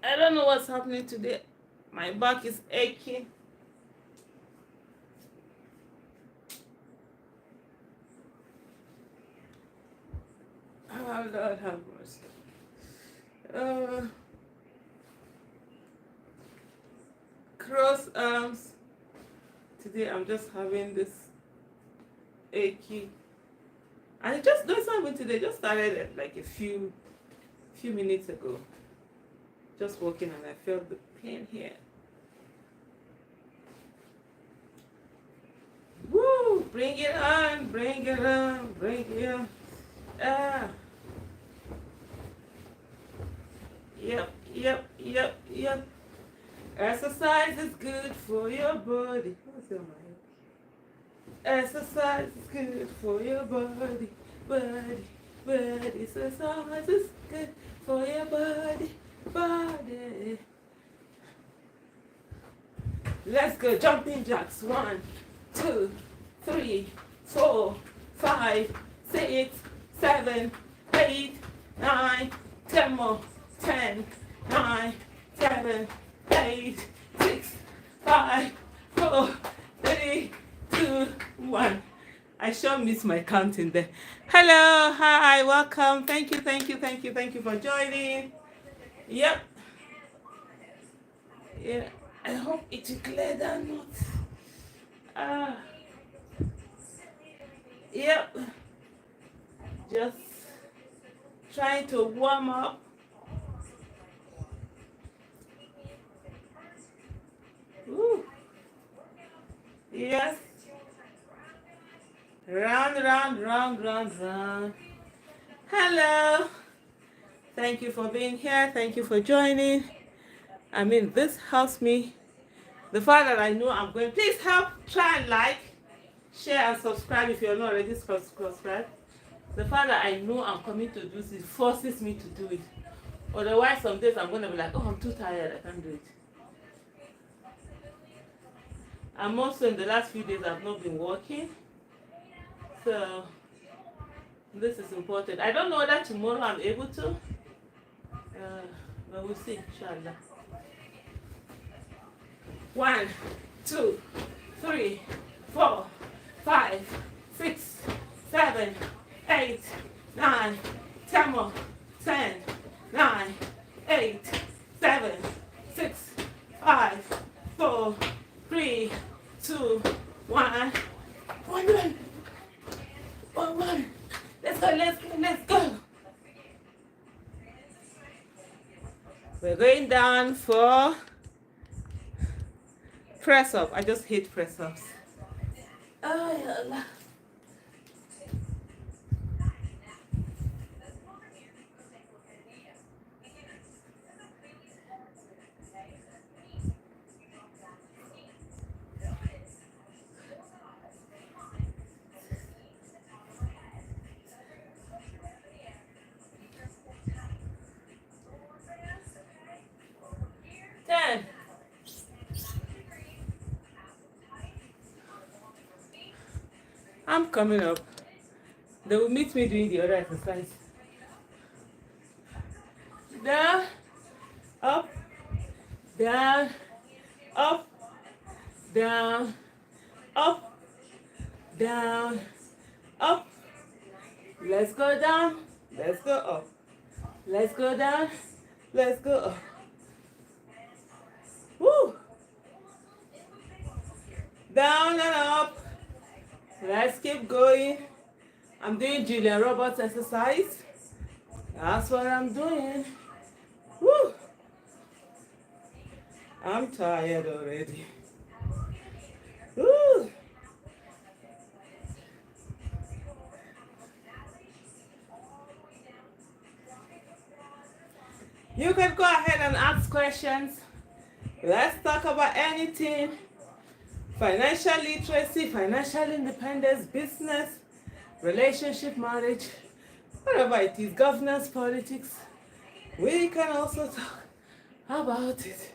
I don't know what's happening today. My back is aching. Oh, Lord have mercy. Uh, Cross arms. Today I'm just having this achy. And it just doesn't happen today. Just started like a few minutes ago. Just walking and I felt the pain here. Woo! Bring it on, bring it on, bring it on. Ah, yep. Exercise is good for your body. What's on my head? Exercise is good for your body, body. Exercise is good for your body. Let's go. Jumping jacks. 1, 2, 3, 4, 5, 6, 7, 8, 9, 10 more. 10, 9, 7, 8, 6, 5, 4, 3, 2, 1. I sure miss my counting there. Hello, hi, welcome. Thank you for joining. Yep. Yeah. I hope it will clear that note. Ah, yep. Just trying to warm up. Ooh. Yes. Round. Hello. Thank you for being here. Thank you for joining. I mean, this helps me. The fact that I know I'm going, please help, try and like, share, and subscribe if you're not already subscribed. The fact that I know I'm coming to do this forces me to do it. Otherwise, some days I'm going to be like, oh, I'm too tired, I can't do it. And also, in the last few days, I've not been working. So, this is important. I don't know whether tomorrow I'm able to, but we'll see, inshallah. 1, 2, 3, 4, 5, 6, 7, 8, 9, 10 more. 10, 9, 8, 7, 6, 5, 4, 3, 2, 1. One. Let's go. We're going down for press up. I just hate press ups. Oh, yeah, Allah. Ten. I'm coming up. They will meet me doing the other exercise. Down, up, down, up, down, up, down, up. Let's go down. Let's go up. Let's go down. Let's go up. Woo! Down and up. Let's keep going. I'm doing Julia Roberts exercise. That's what I'm doing. Woo! I'm tired already. Woo! You can go ahead and ask questions. Let's talk about anything. Financial literacy, financial independence, business, relationship, marriage, whatever it is, governance, politics. We can also talk about it.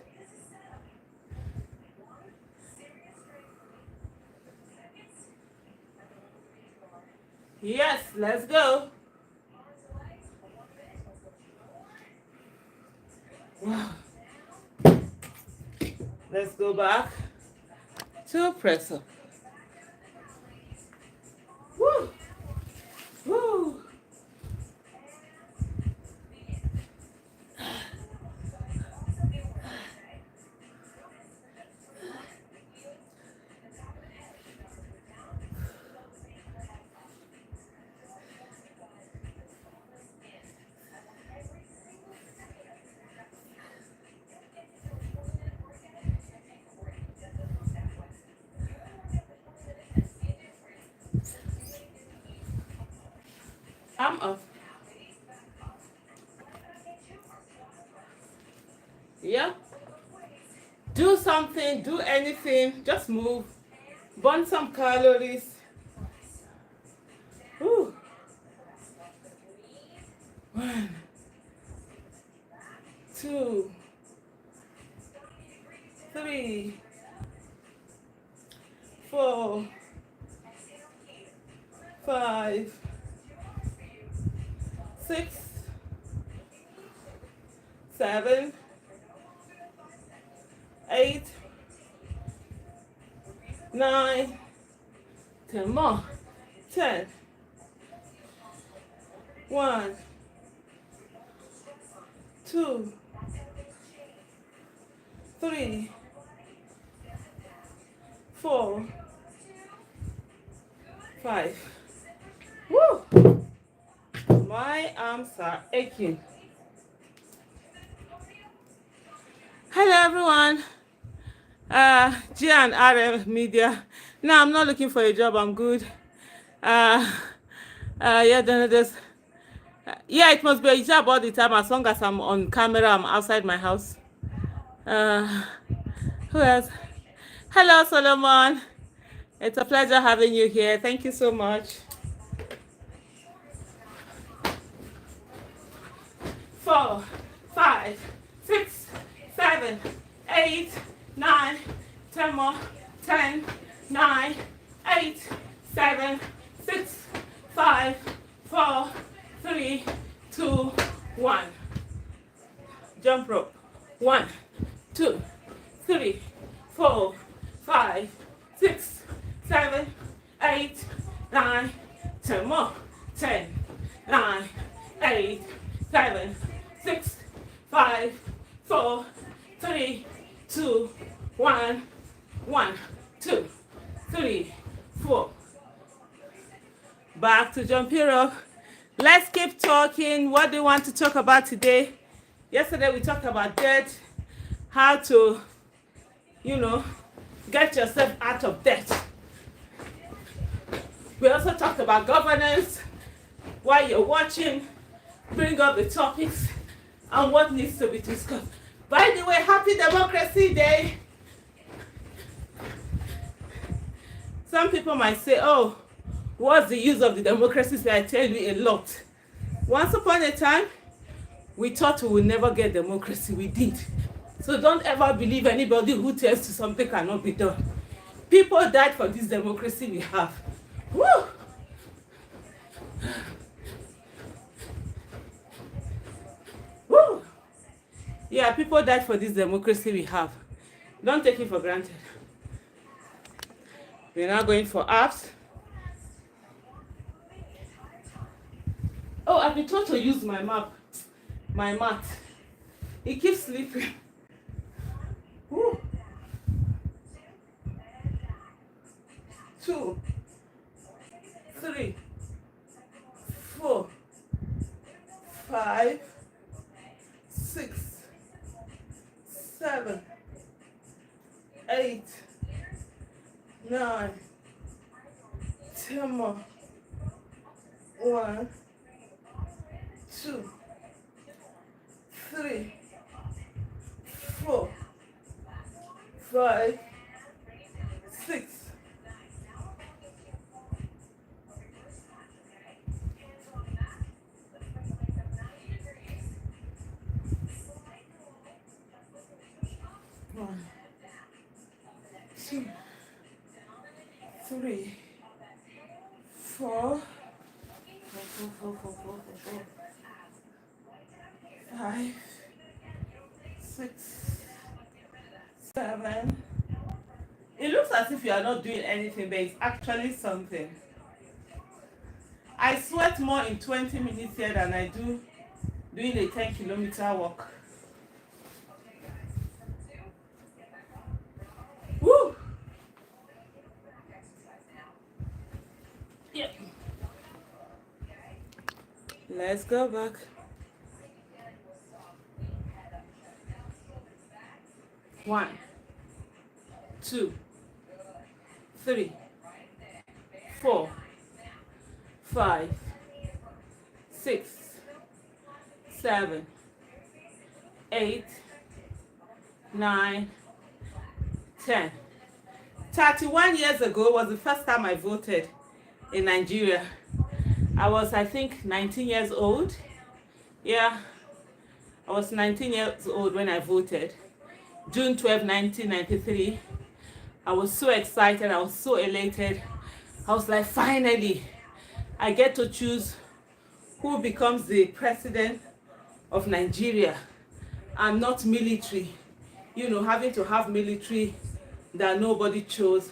Yes, let's go. Wow. Let's go back to press up. Woo! Woo! I'm up. Yeah. Do something, do anything, just move. Burn some calories. Woo. 1, 2, 3, 4, 5, 6, 7, 8, 9, 10 more. 10. 1, 2, 3, 4, 5. Woo! My arms are aching. Hello everyone. G and R Media. No, I'm not looking for a job. I'm good. Yeah, then there's yeah, it must be a job all the time as long as I'm on camera, I'm outside my house. Who else? Hello, Solomon. It's a pleasure having you here. Thank you so much. 4, 5, 6, 7, 8, 9, 10 more. 10, 9, 8, 7, 6, 5, 4, 3, 2, 1. Jump rope. 1, 2, 3, 4, 5, 6, 7, 8, 9, 10 more. 10, 9, 8, 7, 6, 5, 4, 3, 2, 1. 1, 2, 3, 4. Back to jumping rope. Let's keep talking. What do you want to talk about today? Yesterday we talked about debt, how to, get yourself out of debt. We also talked about governance. While you're watching, bring up the topics and what needs to be discussed. By the way, happy Democracy Day. Some people might say, oh, what's the use of the democracy? So I tell you a lot. Once upon a time, we thought we would never get democracy. We did. So don't ever believe anybody who tells you something cannot be done. People died for this democracy we have. Woo! Woo! Yeah, people died for this democracy we have. Don't take it for granted. We're now going for apps. Oh, I've been told to use my mat. It keeps sleeping. Woo. 2, 3, 4, 5, 6, 7, 8, 9, 10 more. 1, 2, 3, 4, 5, 6. One, 2, 3, 4, 5, 6, 7. It looks as if you are not doing anything, but it's actually something. I sweat more in 20 minutes here than I do doing a 10-kilometer walk. Woo! Yep. Let's go back. 1, 2, 3, 4, 5, 6, 7, 8, 9, 10. 31 years ago was the first time I voted in Nigeria. I was, I think, 19 years old. Yeah, I was 19 years old when I voted. June 12, 1993. I was so excited. I was so elated. I was like, finally, I get to choose who becomes the president of Nigeria. I'm not military, having to have military that nobody chose.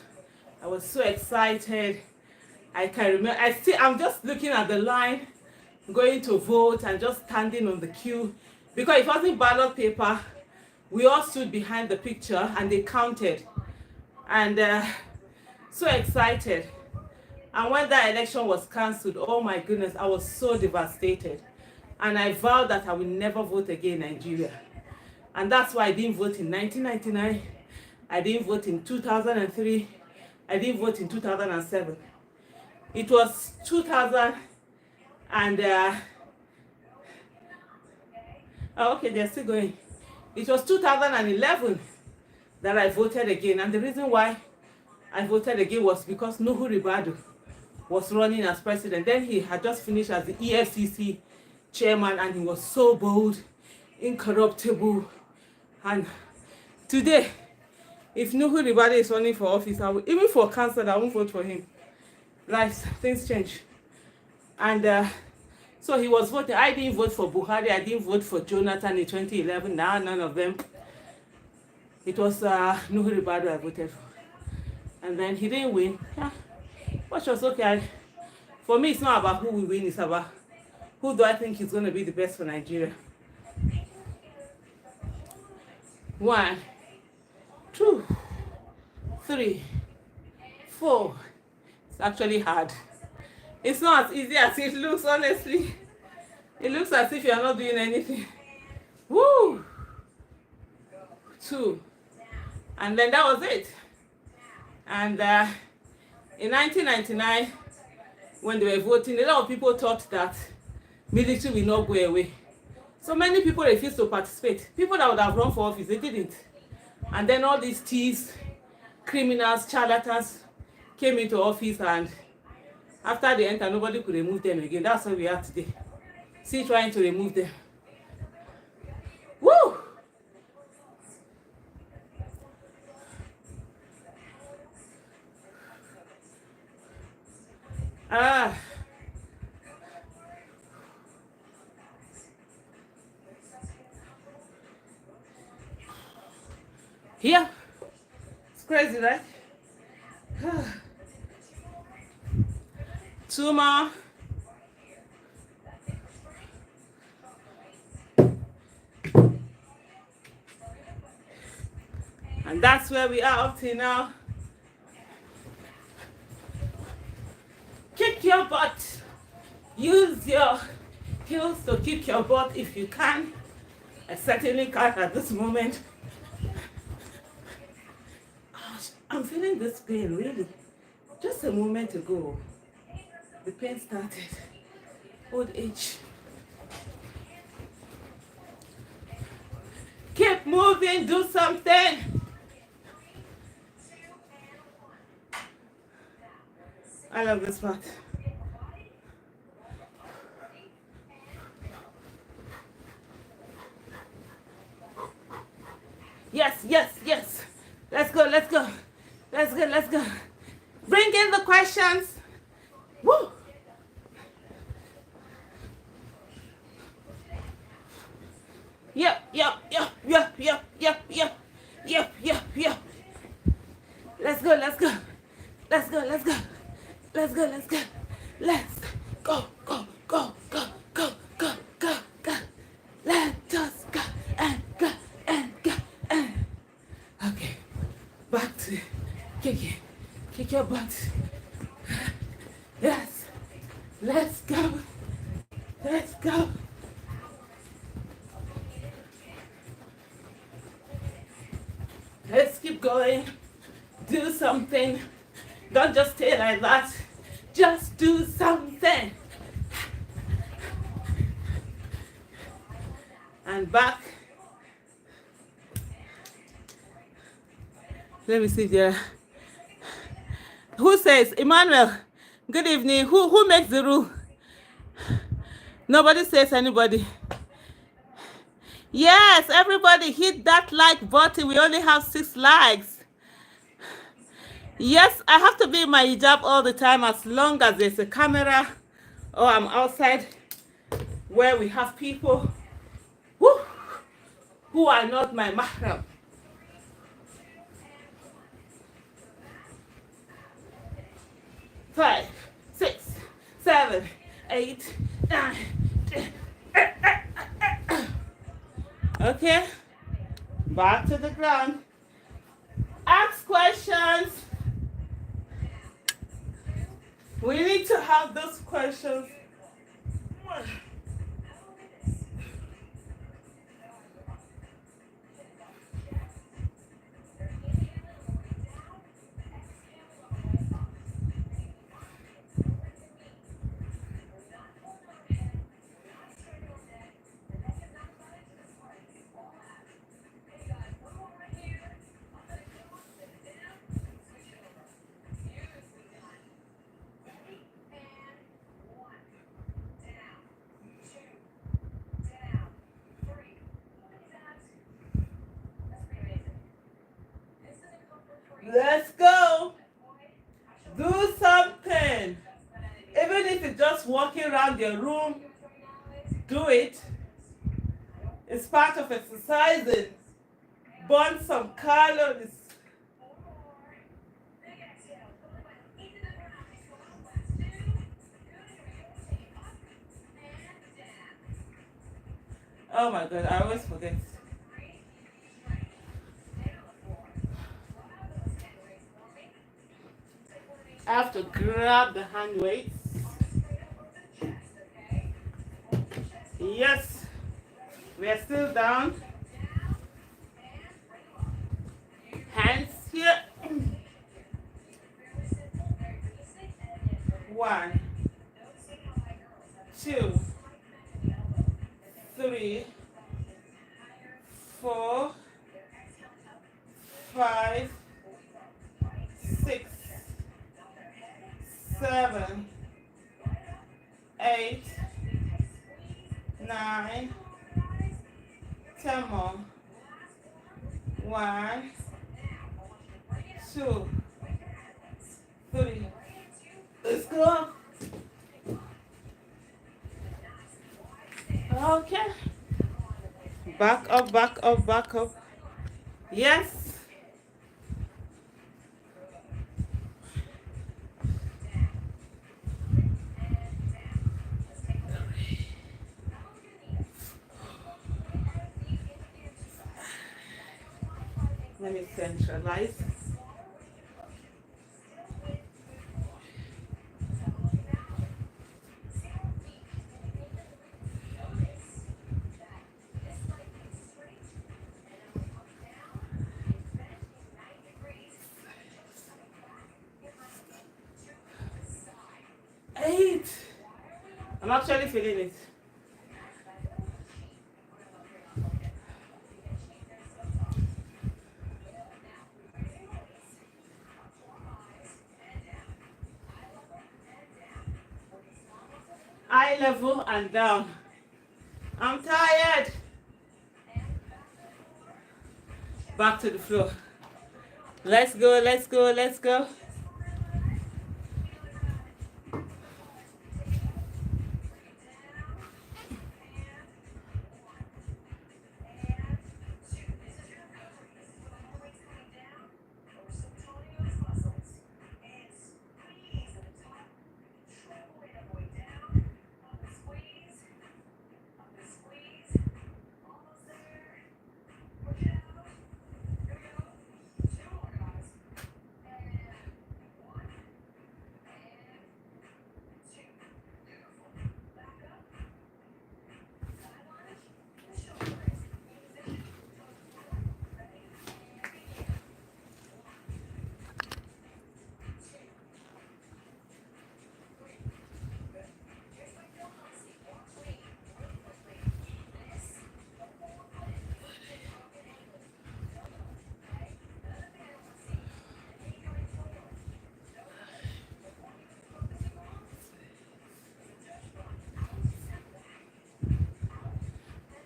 I was so excited. I can remember, I'm just looking at the line, going to vote and just standing on the queue. Because it wasn't ballot paper, we all stood behind the picture and they counted. And so excited. And when that election was cancelled, oh my goodness, I was so devastated. And I vowed that I will never vote again in Nigeria. And that's why I didn't vote in 1999. I didn't vote in 2003. I didn't vote in 2007. It was 2000 and oh, okay, they're still going. It was 2011 that I voted again, and the reason why I voted again was because Nuhu Ribadu was running as president. Then he had just finished as the EFCC chairman, and he was so bold, incorruptible. And today, if Nuhu Ribadu is running for office, even for council, I won't vote for him. Life, things change. And so he was voting. I didn't vote for Buhari. I didn't vote for Jonathan in 2011. Now, none of them. It was Nuhu Ribadu I voted for. And then he didn't win. Yeah. Which was okay. For me, it's not about who will win. It's about who do I think is going to be the best for Nigeria. 1, 2, 3, 4. It's actually hard. It's not as easy as it looks, honestly. It looks as if you are not doing anything. Woo! 2. And then that was it. And in 1999, when they were voting, a lot of people thought that military will not go away. So many people refused to participate. People that would have run for office, they didn't. And then all these thieves, criminals, charlatans came into office, and after they entered, nobody could remove them again. That's what we are today. See, trying to remove them. Woo! Yeah. It's crazy, right? 2 more. And that's where we are up to now. Kick your butt. Use your heels to kick your butt if you can. I certainly can't at this moment. Gosh, I'm feeling this pain, really. Just a moment ago, the pain started. Old age. Keep moving, do something. I love this part. Yes, yes, yes. Let's go, let's go. Let's go, let's go. Bring in the questions. Woo! Yep, yep, yep, yep, yep, yep, yep, yep, yep, Kick it. Kick your butt. Yes. Let's go. Let's go. Let's keep going. Do something. Don't just stay like that. Just do something. And back. Let me see there. Who says? Emmanuel. Good evening. Who makes the rule? Nobody says anybody. Yes, everybody hit that like button. We only have 6 likes. Yes, I have to be in my hijab all the time as long as there's a camera or I'm outside where we have people who are not my mahram. Five, 6, 7, 8, 9. Okay, back to the ground. Ask questions. We need to have those questions. Let's go. Do something. Even if it's just walking around your room, do it. It's part of exercising. Burn some calories. Oh my God, I always forget. I have to grab the hand weights. Yes, we are still down. Hands here. 1, 2, 3, 4, 5, 6, 7, 8, 9, 10 more. 1, 2, 3. Let's go. Okay. Back up, back up, back up. Yes. Let me centralize. Eight. I'm actually feeling it. Eye level and down. I'm tired. Back to the floor. Let's go, let's go, let's go.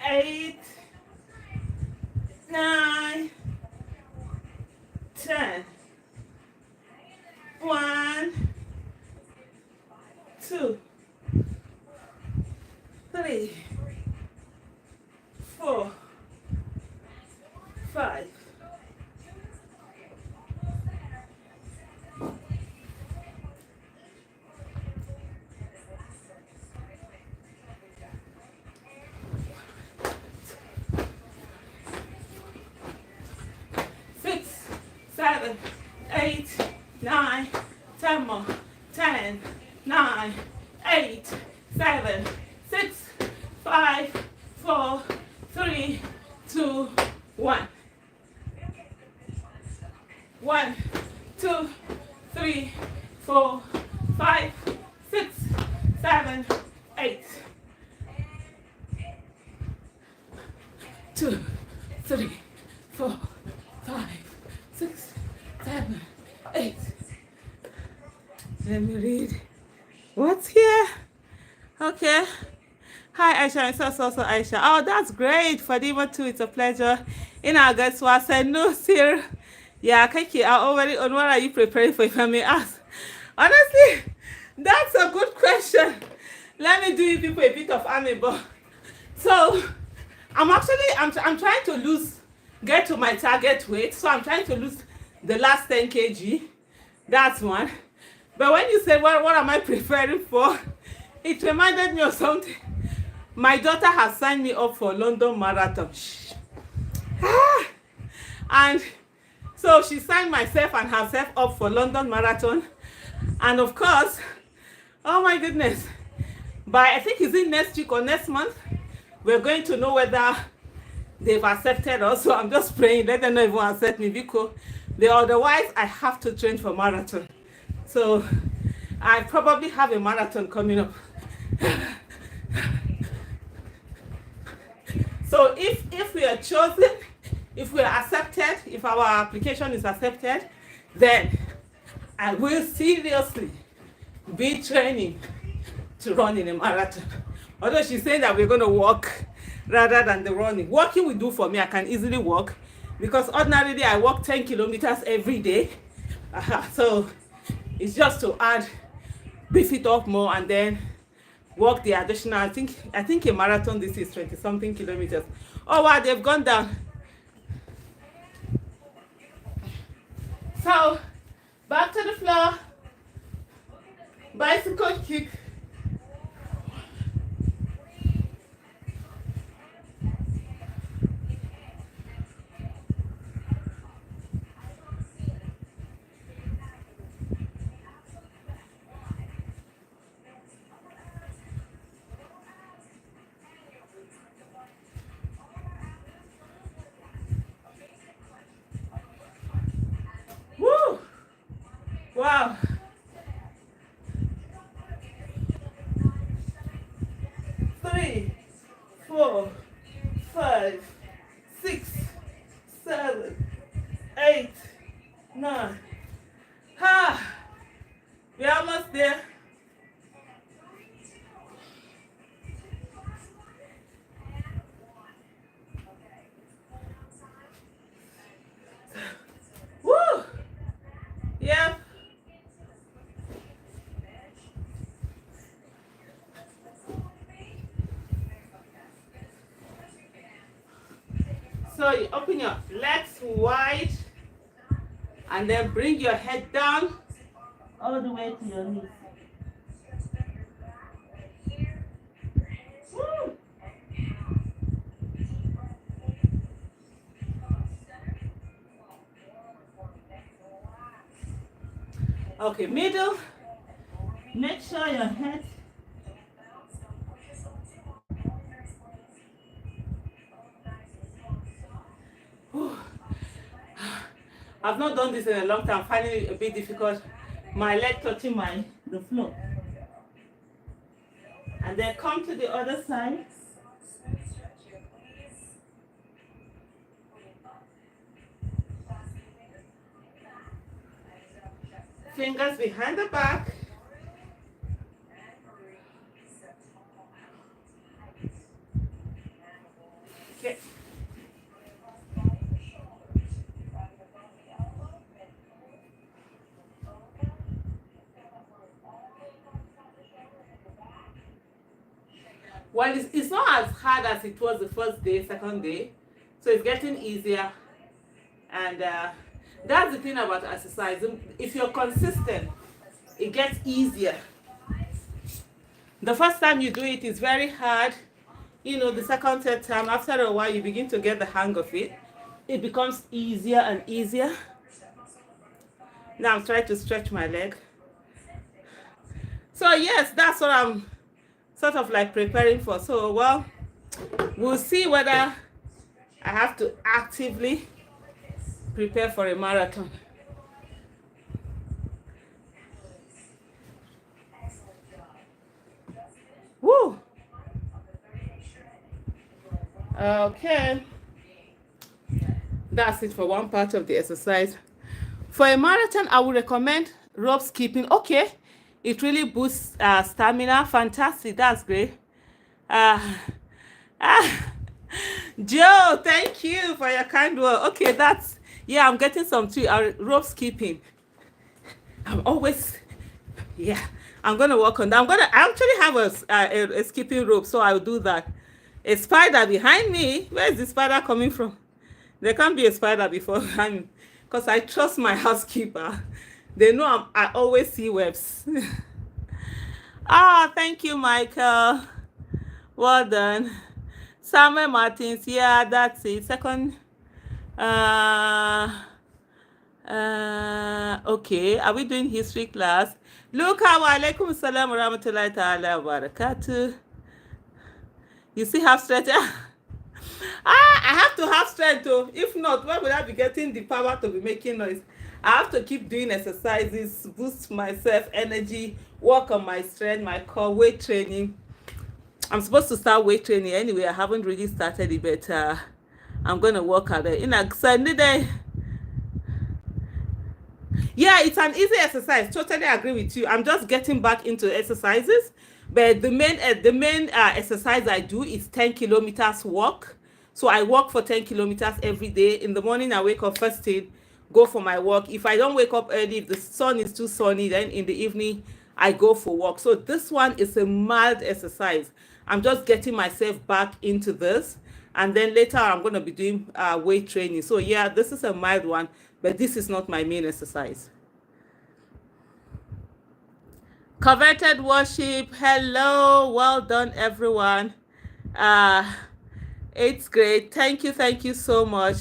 8, 9, 10. 1, 2, 3, 4, 5. 6, 7, 8, 9, 10 more. 10, 9, 8, 7, 6, 5, 4, 3, 2, 1. 1, 2, 3, 4, 5, 6, 7, 8. 2, 3, 4, 5, 6, 7, 8. Let me read. What's here? Okay. Hi, Aisha. It's also Aisha. Oh, that's great. Fadima, too. It's a pleasure. In August, I said, no, sir. Yeah, Kaki, I already on what are you preparing for if I may ask? Honestly, that's a good question. Let me do people a bit of amebo. So, I'm trying to get to my target weight. So I'm trying to lose the last 10 kg. That's one. But when you said, what am I preparing for? It reminded me of something. My daughter has signed me up for London Marathon. And so she signed myself and herself up for London Marathon. And of course, oh my goodness, by I think it's in next week or next month, we're going to know whether they've accepted us. So I'm just praying, let them know if they accept me, because otherwise I have to train for marathon. So I probably have a marathon coming up. So if we are chosen, if we are accepted, if our application is accepted, then I will seriously be training to run in a marathon. Although she's saying that we're going to walk rather than the running. Walking will do for me. I can easily walk because ordinarily I walk 10 kilometers every day. So it's just to beef it up more and then walk the additional. I think a marathon this is 20 something kilometers. Oh wow, they've gone down. So back to the floor. Bicycle kick. Woo! Wow. 3, 4, 5, 6, 7, 8, 9. We're almost there. Woo! Yep. So you open your legs wide and then bring your head down all the way to your knees. Woo! Okay, middle. Make sure your head. I've not done this in a long time. I'm finding it a bit difficult. My leg touching the floor. And then come to the other side. Fingers behind the back. Well, it's not as hard as it was the first day, second day. So it's getting easier. And that's the thing about exercise. If you're consistent, it gets easier. The first time you do it is very hard. You know, the second, third time, after a while, you begin to get the hang of it. It becomes easier and easier. Now I'm trying to stretch my leg. So yes, that's what I'm sort of like preparing for. So, well, we'll see whether I have to actively prepare for a marathon. Woo! Okay. That's it for one part of the exercise. For a marathon, I would recommend rope skipping. Okay. It really boosts stamina. Fantastic. That's great. Uh, ah, Joe, thank you for your kind word. Okay, that's, yeah, I'm getting some too. Rope skipping. I'm always, yeah, I'm going to work on that. I actually have a skipping rope, so I'll do that. A spider behind me. Where is the spider coming from? There can't be a spider behind me because I trust my housekeeper. They know I always see webs. Thank you, Michael. Well done. Samuel Martins, yeah, that's it. Second, okay, are we doing history class? Luka wa alaikum salam wa rahmatullahi ta'ala wa barakatuh. You see, have strength. I have to have strength too. If not, where would I be getting the power to be making noise? I have to keep doing exercises, boost myself, energy, work on my strength, my core, weight training. I'm supposed to start weight training anyway. I haven't really started it, but I'm going to work at it. Yeah, it's an easy exercise. Totally agree with you. I'm just getting back into exercises. But the main exercise I do is 10 kilometers walk. So I walk for 10 kilometers every day. In the morning, I wake up first thing, go for my walk. If I don't wake up early, if the sun is too sunny, then in the evening, I go for walk. So this one is a mild exercise. I'm just getting myself back into this. And then later, I'm going to be doing weight training. So yeah, this is a mild one, but this is not my main exercise. Coveted worship, hello, well done everyone. It's great. Thank you so much.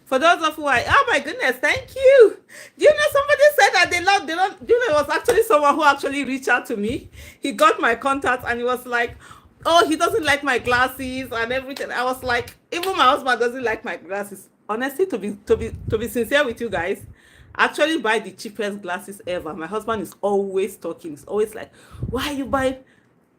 For those of you oh my goodness, thank you. Do you know somebody said that they don't, do you know, it was actually someone who actually reached out to me. He got my contact and he was like, oh, he doesn't like my glasses and everything. I was like, even my husband doesn't like my glasses. Honestly, to be sincere with you guys, I actually buy the cheapest glasses ever. My husband is always talking. He's always like, why are you buying?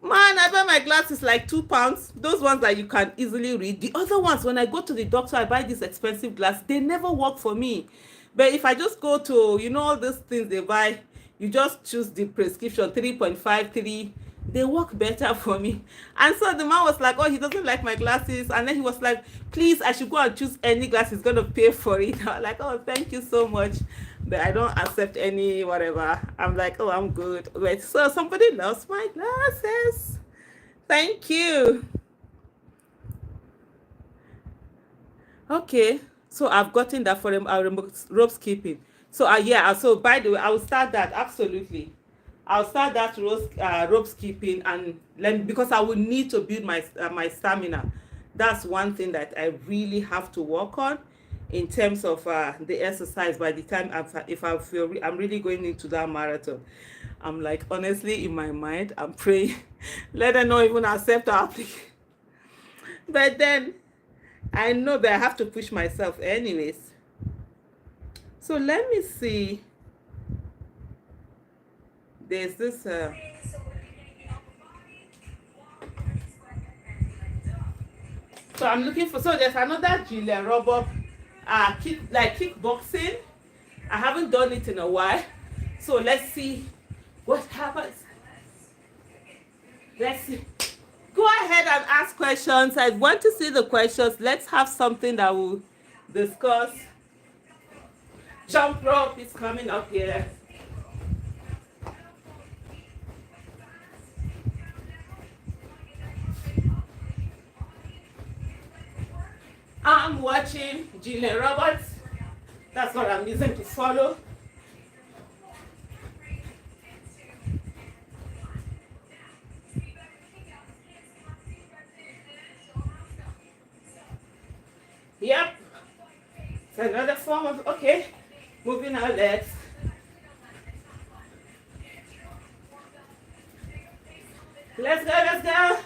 Man, I buy my glasses like £2. Those ones that you can easily read. The other ones, when I go to the doctor, I buy these expensive glasses. They never work for me. But if I just go to, you know, all these things they buy, you just choose the prescription, 3.53. They work better for me. And so the man was like, oh, he doesn't like my glasses. And then he was like, please, I should go and choose any glass. He's going to pay for it. I was like, oh, thank you so much. But I don't accept any whatever. I'm like, oh, I'm good. Wait, so somebody lost my glasses. Thank you. Okay. So I've gotten that for rope skipping. So yeah, so by the way, I will start that. Absolutely. I'll start that rope skipping and learn because I will need to build my stamina. That's one thing that I really have to work on in terms of the exercise. By the time if I feel I'm really going into that marathon, I'm like, honestly, in my mind, I'm praying, let them not even accept our application. But then I know that I have to push myself anyways. So let me see. There's this so I'm looking for, so there's another Julia Roberts kickboxing. I haven't done it in a while, so let's see what happens. Let's see. Go ahead and ask questions. I want to see the questions. Let's have something that we'll discuss. Jump rope is coming up here. I'm watching Julia Roberts. That's what I'm using to follow. Yep. It's another form of, okay, moving our legs. Let's go, let's go.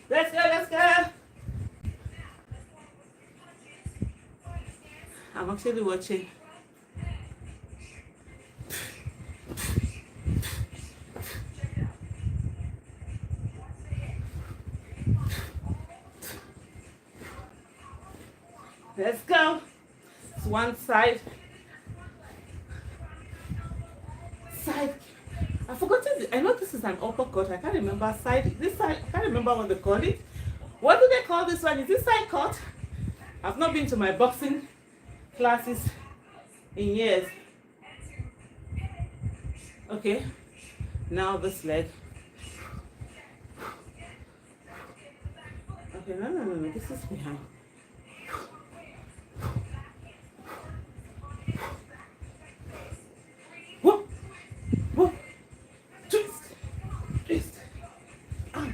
Let's go, let's go. I'm actually watching. Let's go. It's one side. Side. I forgot it. I know this is an uppercut. I can't remember side. This side. I can't remember what they call it. What do they call this one? Is this side cut? I've not been to my boxing classes in years. Okay. Now this leg. Okay. No. This is behind.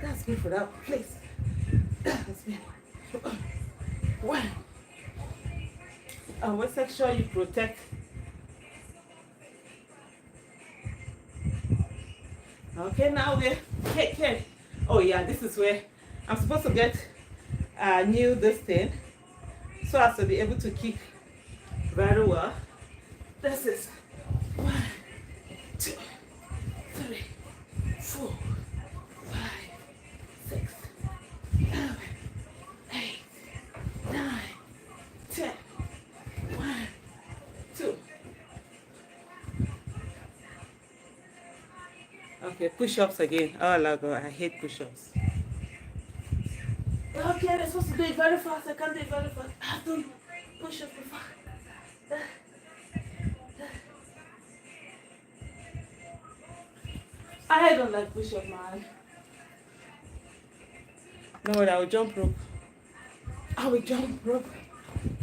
That's good for that place. That's good. One. Always make sure you protect. Okay, now we're okay. Oh yeah, this is where I'm supposed to get new this thing so as to be able to kick very well. This is 1, 2, 3, 4, 5, 6, 7, 8, 9, 10. 1, 2. Okay, push-ups again. Oh Lord, I hate push-ups. Okay, they're supposed to do it very fast. I can't do it very fast. I've done push-ups before. I don't like push-up, man. No, I will jump rope. I will jump rope.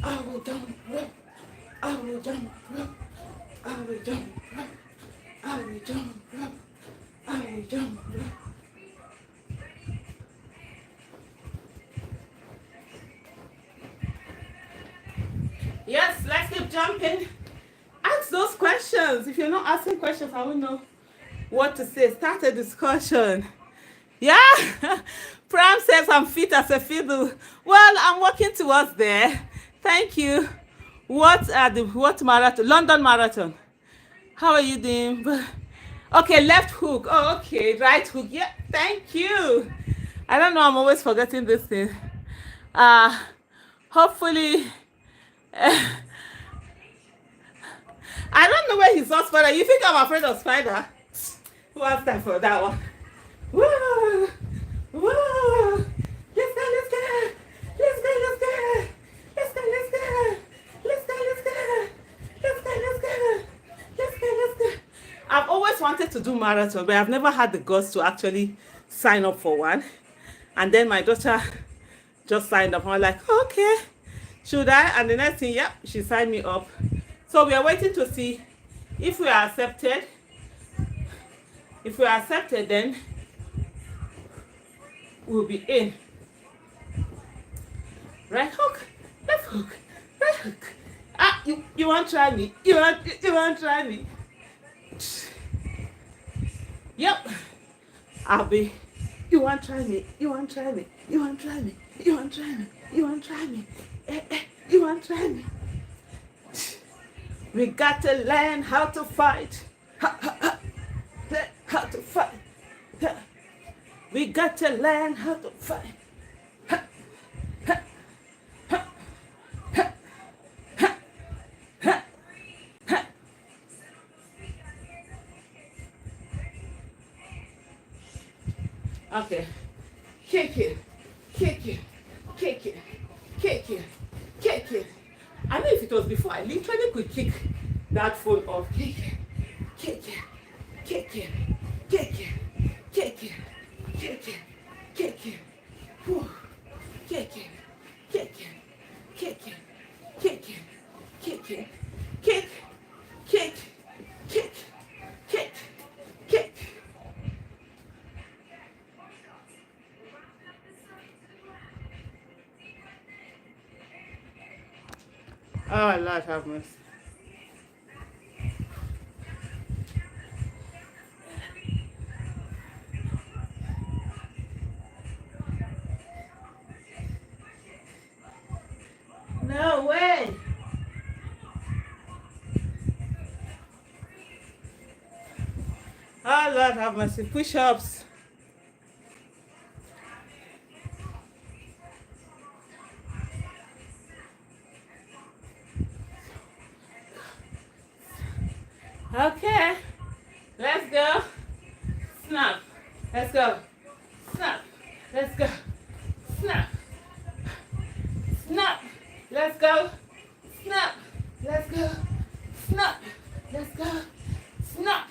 I will jump rope. I will jump rope. I will jump rope. I will jump rope. I will jump rope. Yes, let's keep jumping. Ask those questions. If you're not asking questions, I won't know what to say. Start a discussion. Yeah. Pram says I'm fit as a fiddle. Well, I'm working towards there. Thank you. What marathon? London Marathon. How are you doing? Okay, left hook. Oh, okay. Right hook. Yeah, thank you. I don't know. I'm always forgetting this thing. Hopefully. I don't know where he saw spider. You think I'm afraid of spider? Who has time for that one? Whoa! Whoa! Let's go, let's go! Let's go, let's go! Let's go, let's go! Let's go, let's go! Let's go, let's go! Let's go, let's go! I've always wanted to do marathon, but I've never had the guts to actually sign up for one. And then my daughter just signed up. I'm like, okay, should I? And the next thing, yep, she signed me up. So we are waiting to see if we are accepted. If we are accepted, then we'll be in. Right hook, left hook, right hook. Ah, you want to try me? You want to try me? Yep. I'll be. You want to try me? You want to try me? You want to try me? You want to try me? You want to try me? You want to try me? We got to learn how to fight. Learn how to fight. We got to learn how to fight. Okay. Kick it. Kick it. Kick it. Kick it. Kick it. I know if it was before, I literally could kick that phone off. Kick it. Kick it. Kick it. Kick it. Kick it. kick it, kick it, woo, kick it, kick it, kick it, kick it, kick it, kick, kick, kick, kick, kick. Oh, Lord have mercy. No way. Oh, Lord have mercy. Push-ups. Okay. Let's go. Snap. Let's go. Snap. Let's go. Snap. Snap. Let's go. Snap. Let's go. Snap. Let's go. Snap.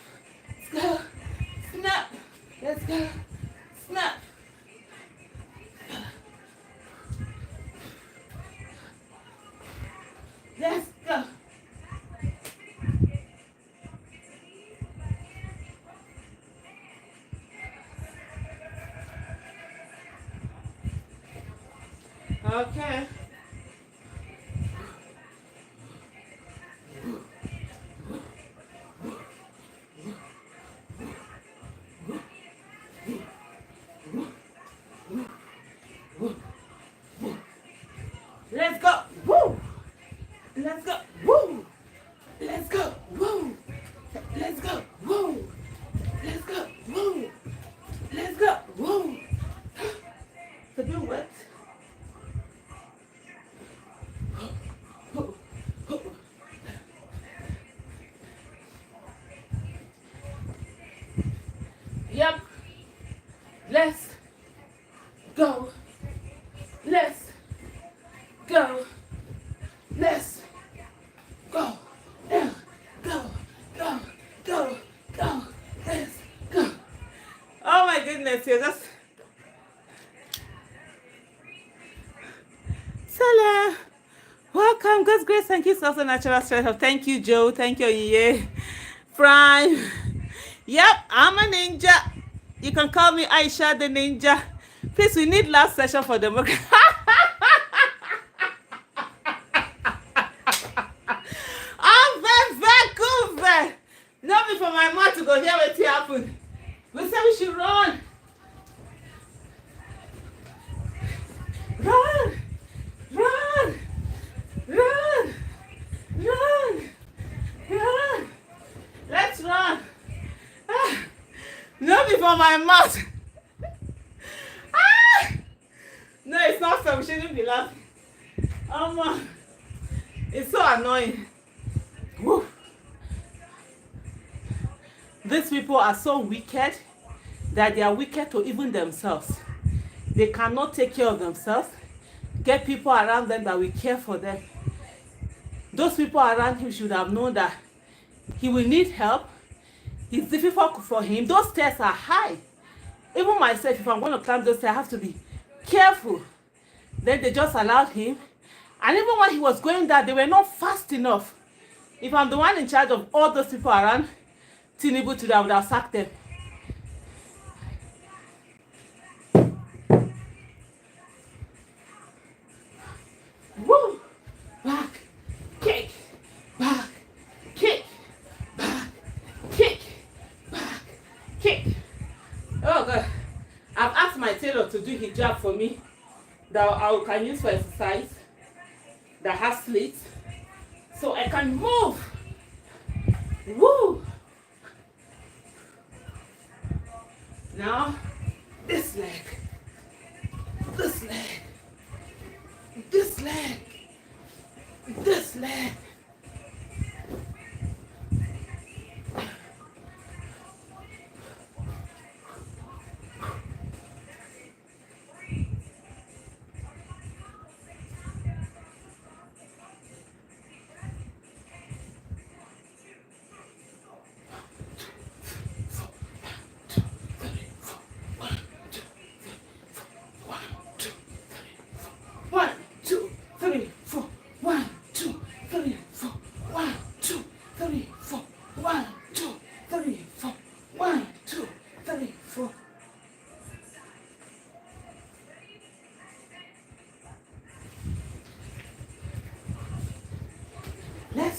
Let's go. Snap. Let's go. Snap. Let's go. Okay. Let's go. Woo. Let's go. Woo. Let's go. Woo. Let's go. Woo. Let's go. Woo. Let's go. Woo. To do what? Yep. Let's go. Let's go. Let's go. Yeah. Go. Go. Go. Go. Let's go. Oh my goodness, you're just Salah. Welcome. God's grace and kiss also natural strength. Thank you, Joe. Thank you, Iye. Prime. Yep, I'm a ninja. You can call me Aisha the ninja. Please, we need last session for the book. I'm very good. Not before my mouth to go here what happen. We said we should run. Run. Run. Run. Run. Run. Let's run. Ah. Not before my mouth. Ah. No, it's not so. We shouldn't be laughing. It's so annoying. Woo. These people are so wicked that they are wicked to even themselves. They cannot take care of themselves. Get people around them that will care for them. Those people around him should have known that he will need help. It's difficult for him. Those stairs are high. Even myself, if I'm going to climb those stairs, I have to be careful. Then they just allowed him. And even when he was going down, they were not fast enough. If I'm the one in charge of all those people around Tinubu today, I would have sacked them. Woo! Back, kick, back, kick, back, kick, back, kick. Oh God. I've asked my tailor to do hijab for me that I can use for exercise that has slits so I can move. Woo! Now, this leg, this leg, this leg, this leg.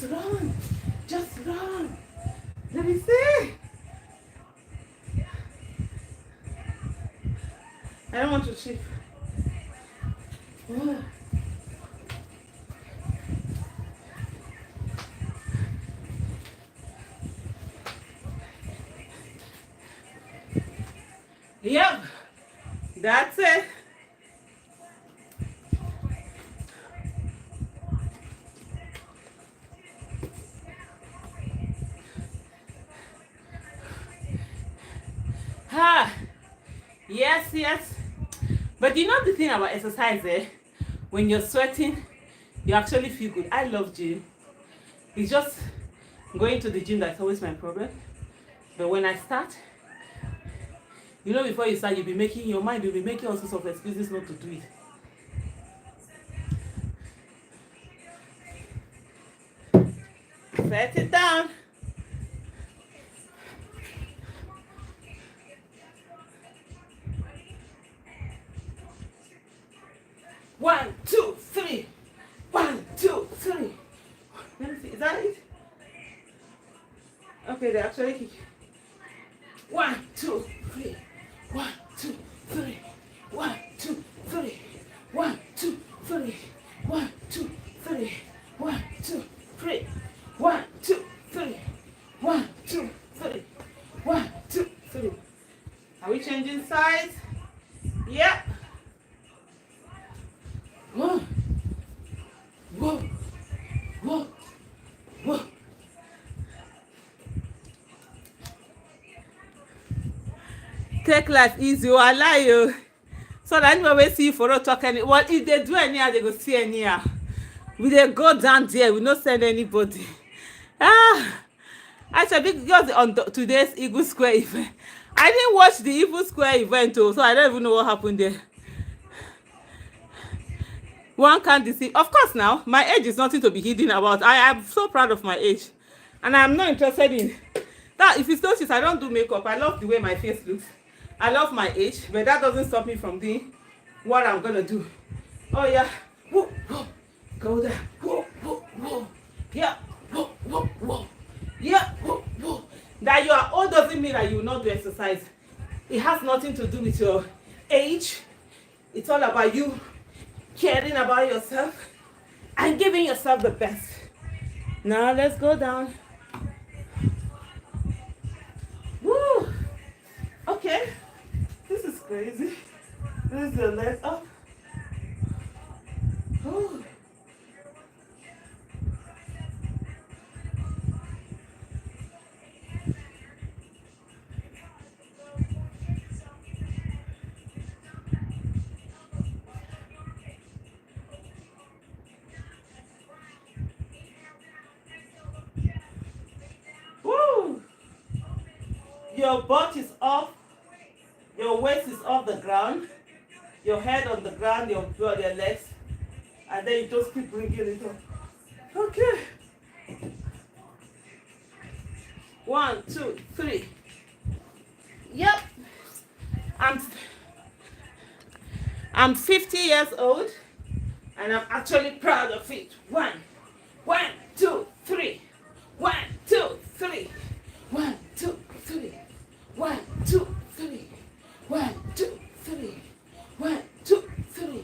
run. Just run. Let me see. I don't want to cheat. Oh. Yep, that's it. Ah, yes. But you know the thing about exercise, eh? When you're sweating, you actually feel good. I love gym. It's just going to the gym that's always my problem. But when I start, you know, before you start, you'll be making your mind, you'll be making all sorts of excuses not to do it. Set it down. One, two, three. 1, 2, 3. Let me see. Is that it? Okay, they actually kick. 1, 2, 3. 1, 2, 3. 1, 2, 3. 1, 2, 3. 1, 2, 3. 1, 2, 3. 1, 2, 3. 1, 2, 3. 1, 2, 3. Are we changing sides? Yep. Whoa. Whoa. Whoa. Whoa. Take life easy, I lie you. So that anybody will see you for not talking. Well, if they do anyhow, they go see anyhow. We they go down there, we not send anybody. Actually, because on today's Eagle Square event, I didn't watch the Eagle Square event, so I don't even know what happened there. One can't deceive. Of course, now my age is nothing to be hidden about. I am so proud of my age, and I'm not interested in that. If it's notice, I don't do makeup. I love the way my face looks. I love my age, but that doesn't stop me from doing what I'm gonna do. Oh yeah, whoa, whoa. Go there, whoa, whoa, whoa. Yeah, whoa, whoa, whoa. Yeah, whoa, whoa. That you are old doesn't mean that you will not do exercise. It has nothing to do with your age. It's all about you caring about yourself and giving yourself the best. Now let's go down. Woo! Okay, this is crazy. This is the leg up. Ooh. Woo! Your butt is off, your waist is off the ground, your head on the ground, your legs, and then you just keep bringing it up. Okay. 1, 2, 3. Yep. I'm 50 years old, and I'm actually proud of it. 1, 2, 3. 1, 2, 3. 1, 2, 3. 1, 2, 3. 1, 2, 3. 1, 2, 3.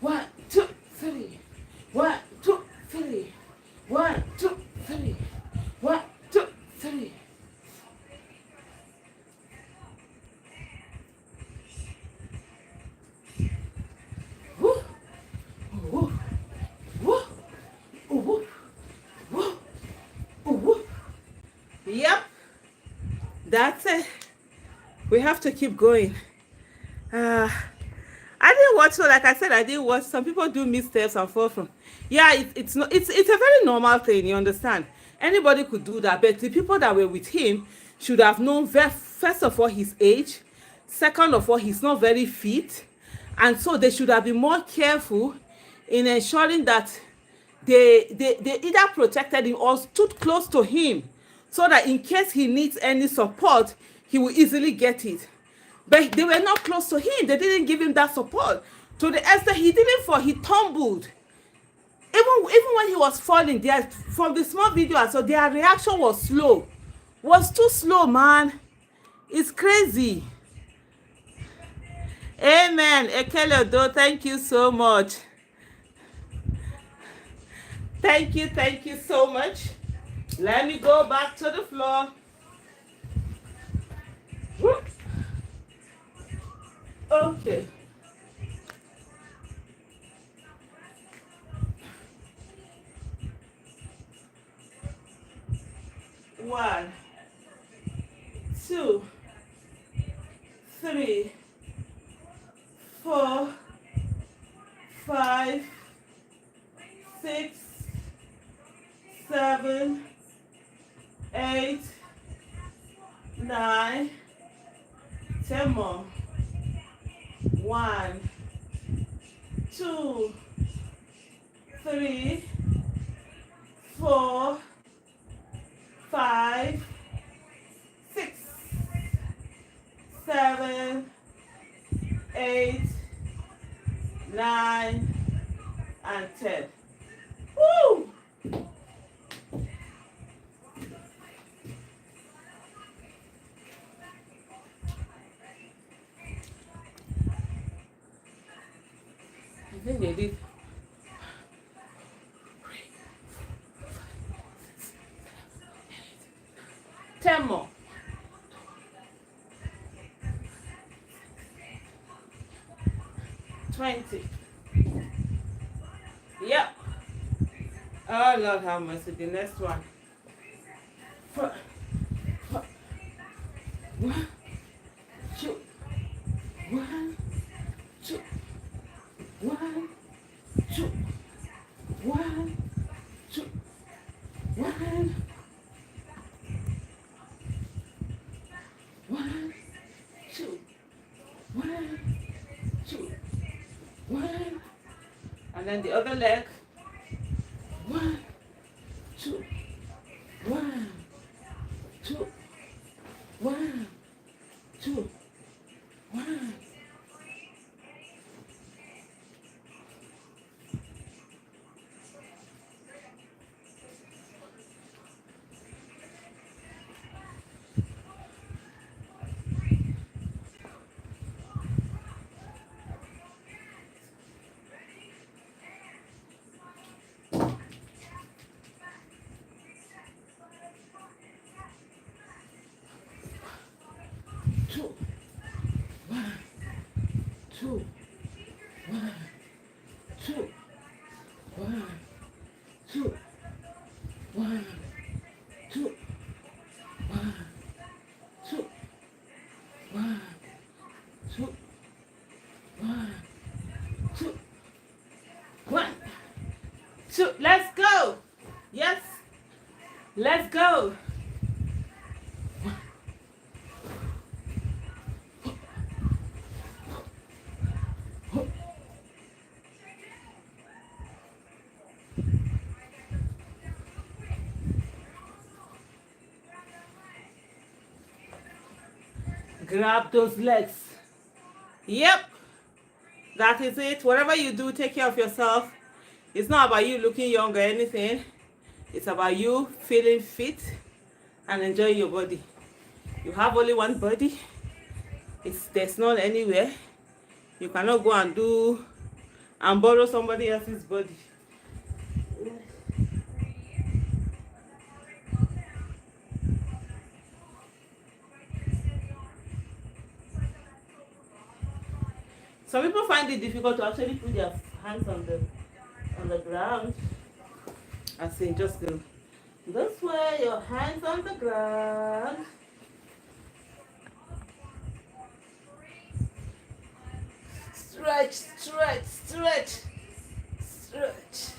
1, 2, 3. 1, 2, 3. 1, 2, 3. 1, 2, 3. Woo! Woo! Woo! Woo! Woo! Woo! Yep, that's it. We have to keep going. I didn't watch, so like I said, I didn't watch. Some people do missteps and fall from. Yeah, it's not. It's a very normal thing. You understand? Anybody could do that, but the people that were with him should have known first of all his age, second of all he's not very fit, and so they should have been more careful in ensuring that they either protected him or stood close to him, so that in case he needs any support, he will easily get it. But they were not close to him. They didn't give him that support. To the extent he didn't fall, he tumbled. Even when he was falling, there from the small video I saw, their reaction was slow. Was too slow, man. It's crazy. Amen. Ekele Odo, thank you so much. Thank you so much. Let me go back to the floor. Whoop. Okay. One, two, three, 4, 5, 6, 7, 8, 9, 10 more. 1, 2, 3, 4, 5, 6, 7, 8, 9, and 10. Woo! I think they did. 10 more. $20. Yep. Oh Lord have mercy. The next one. 1, 2, 1, 2, 1, 2, 1, 2, 1, 1, 2, 1, 2, 1, and then the other leg. 1, 2, 1, 2, 1, 2, 1. Two, 1, 2, 1, 2, 1, 2, 1, 2, 1, 2, 1, 2, 1, 2, 1, 2. Let's go. Yes. Let's go. Grab those legs. Yep. That is it. Whatever you do, take care of yourself. It's not about you looking young or anything. It's about you feeling fit and enjoying your body. You have only one body. There's none anywhere. You cannot go and do and borrow somebody else's body. Some people find it difficult to actually put their hands on the ground. I say just go this way, your hands on the ground. Stretch, stretch, stretch, stretch.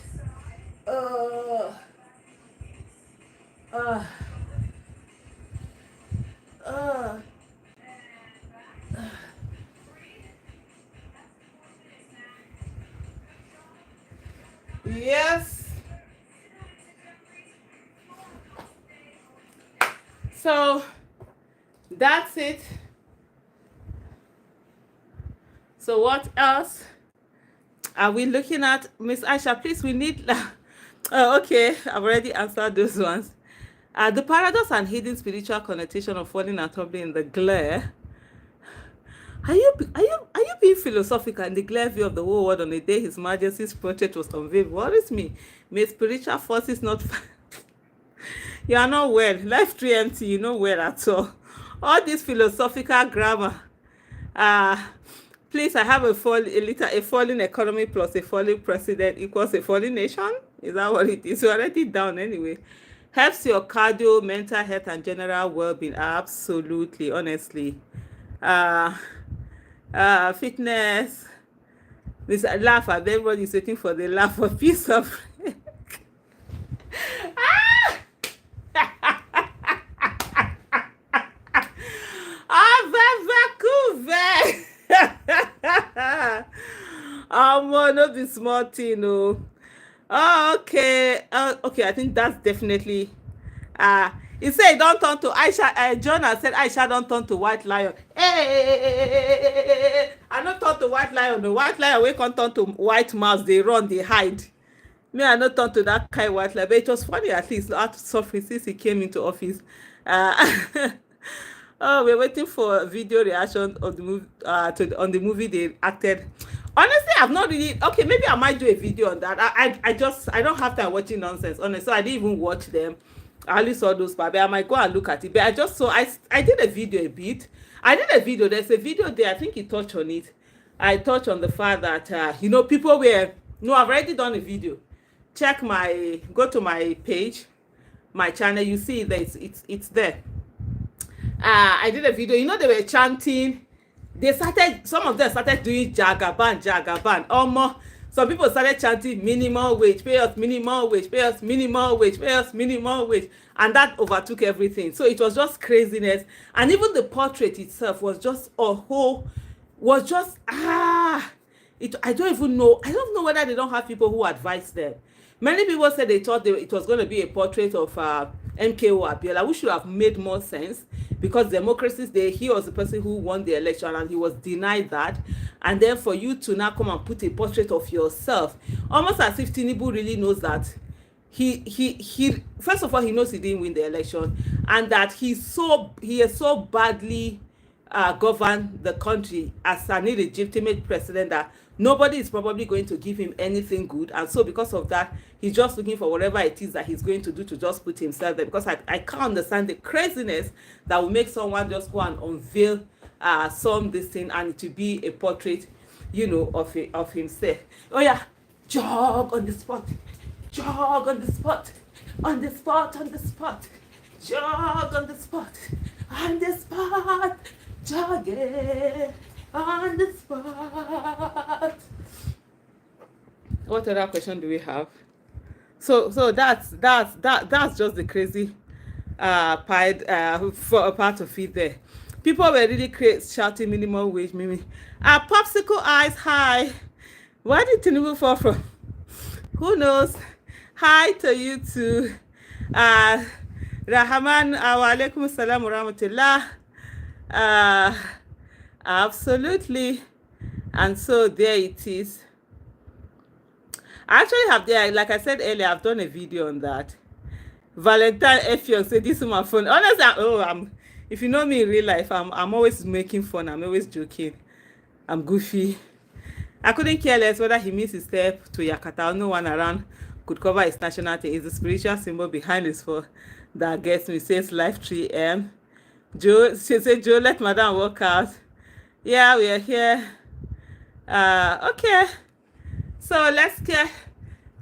Uh. Yes. So that's it. So what else? Are we looking at Miss Aisha? Please, we need. Oh, okay, I've already answered those ones. The paradox and hidden spiritual connotation of falling and tumbling in the glare. Are you being philosophical in the glare view of the whole world on the day His Majesty's portrait was unveiled? Worries me. May spiritual forces not. You are not well. Life 3 empty. You know well at all. All this philosophical grammar. Uh, please, I have a falling economy plus a falling president equals a falling nation. Is that what it is? You're already down anyway. Helps your cardio, mental health, and general well-being. Absolutely, honestly. Uh, Fitness. This laugh at everybody's waiting for the laugh of peace of. No be small thing, oh. Oh, okay. Okay, I think that's definitely. He said, don't turn to Aisha. Jonah said, Aisha, don't turn to white lion. Hey, I not turn to white lion. The white lion, we can't turn to white mouse. They run, they hide. Me, I not turn to that kind white lion. But it was funny, at least, out of suffering since he came into office. Oh, we're waiting for a video reaction of the movie, on the movie they acted. Honestly, I've not really. Okay, maybe I might do a video on that. I don't have time watching nonsense. Honestly, so I didn't even watch them. I only saw those parts. I might go and look at it. But I just saw. I did a video a bit. I did a video. There's a video there. I think he touched on it. I touched on the fact that people were. No, I've already done a video. Go to my page, my channel. You see that it's there. I did a video. They were chanting. Some of them started doing jagaban. Some people started chanting minimum wage, pay us minimum wage, pay us minimum wage, pay us minimum wage. And that overtook everything. So it was just craziness. And even the portrait itself was just I don't even know. I don't know whether they don't have people who advise them. Many people said they thought it was going to be a portrait of MKO Abiola, which should have made more sense because democracy's day, he was the person who won the election and he was denied that. And then for you to now come and put a portrait of yourself, almost as if Tinubu really knows that he first of all, he knows he didn't win the election and that he has so badly governed the country as an illegitimate president that nobody is probably going to give him anything good. And so because of that, he's just looking for whatever it is that he's going to do to just put himself there, because I can't understand the craziness that will make someone just go and unveil this thing and to be a portrait of himself. Oh yeah, jog on the spot, jog on the spot, on the spot, on the spot, jog on the spot, on the spot, jogging on the spot. What other question do we have? So that's just the crazy for a part of it there. People were really shouting minimum wage, Mimi. Popsicle eyes, hi. Where did Tinubu fall from? Who knows? Hi to you too. Rahman, wa alaikum salam wa rahmatullah. Absolutely. And so there it is. I actually have there, like I said earlier, I've done a video on that. Valentine Effiong said this is my phone. Honestly, if you know me in real life, I'm always making fun. I'm always joking. I'm goofy. I couldn't care less whether he missed his step to Yakata. No one around could cover his nationality. It's the spiritual symbol behind his phone that gets me. Says Life 3M. She said, Joe, let Madam work out. Yeah, we are here. Okay. So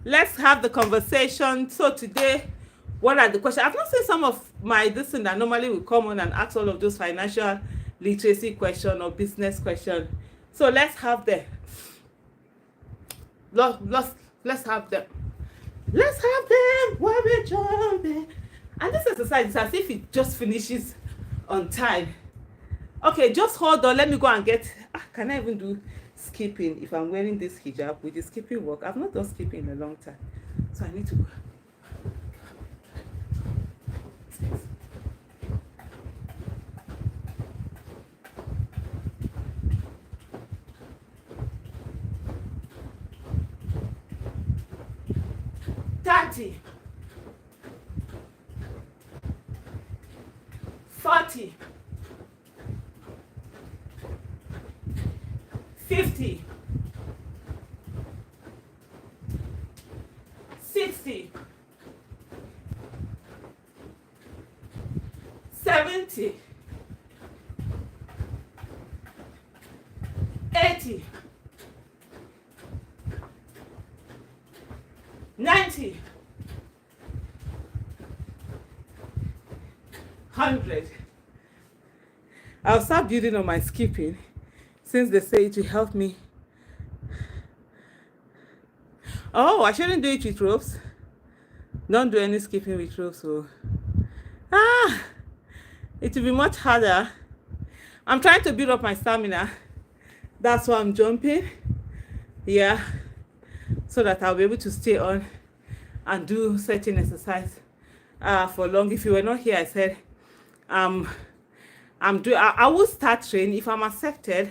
let's have the conversation. So today, what are the questions? I've not seen some of my this thing that normally will come on and ask all of those financial literacy question or business question. So let's have them. Let's have them. Let's have them while we're jumping. And this exercise is as if it just finishes on time. Okay, just hold on. Let me go and get. Can I even do skipping if I'm wearing this hijab with the skipping work? I've not done skipping in a long time, so I need to go. 30, 40, 50, 60, 70, 80, 90, 100. I'll start building on my skipping since they say it will help me. Oh, I shouldn't do it with ropes. Don't do any skipping with ropes. So, it will be much harder. I'm trying to build up my stamina. That's why I'm jumping. Yeah. So that I'll be able to stay on and do certain exercise for long. If you were not here, I said I will start training if I'm accepted.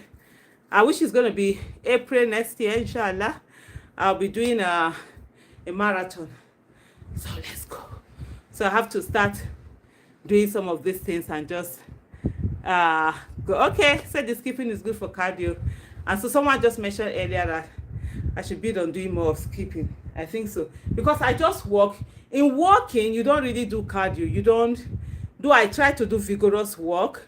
I wish it's gonna be April next year, inshallah. I'll be doing a marathon. So let's go. So I have to start doing some of these things and just go. Okay, so the skipping is good for cardio. And so someone just mentioned earlier that I should build on doing more of skipping. I think so. Because I just walk. In walking, you don't really do cardio. You don't do. I try to do vigorous walk,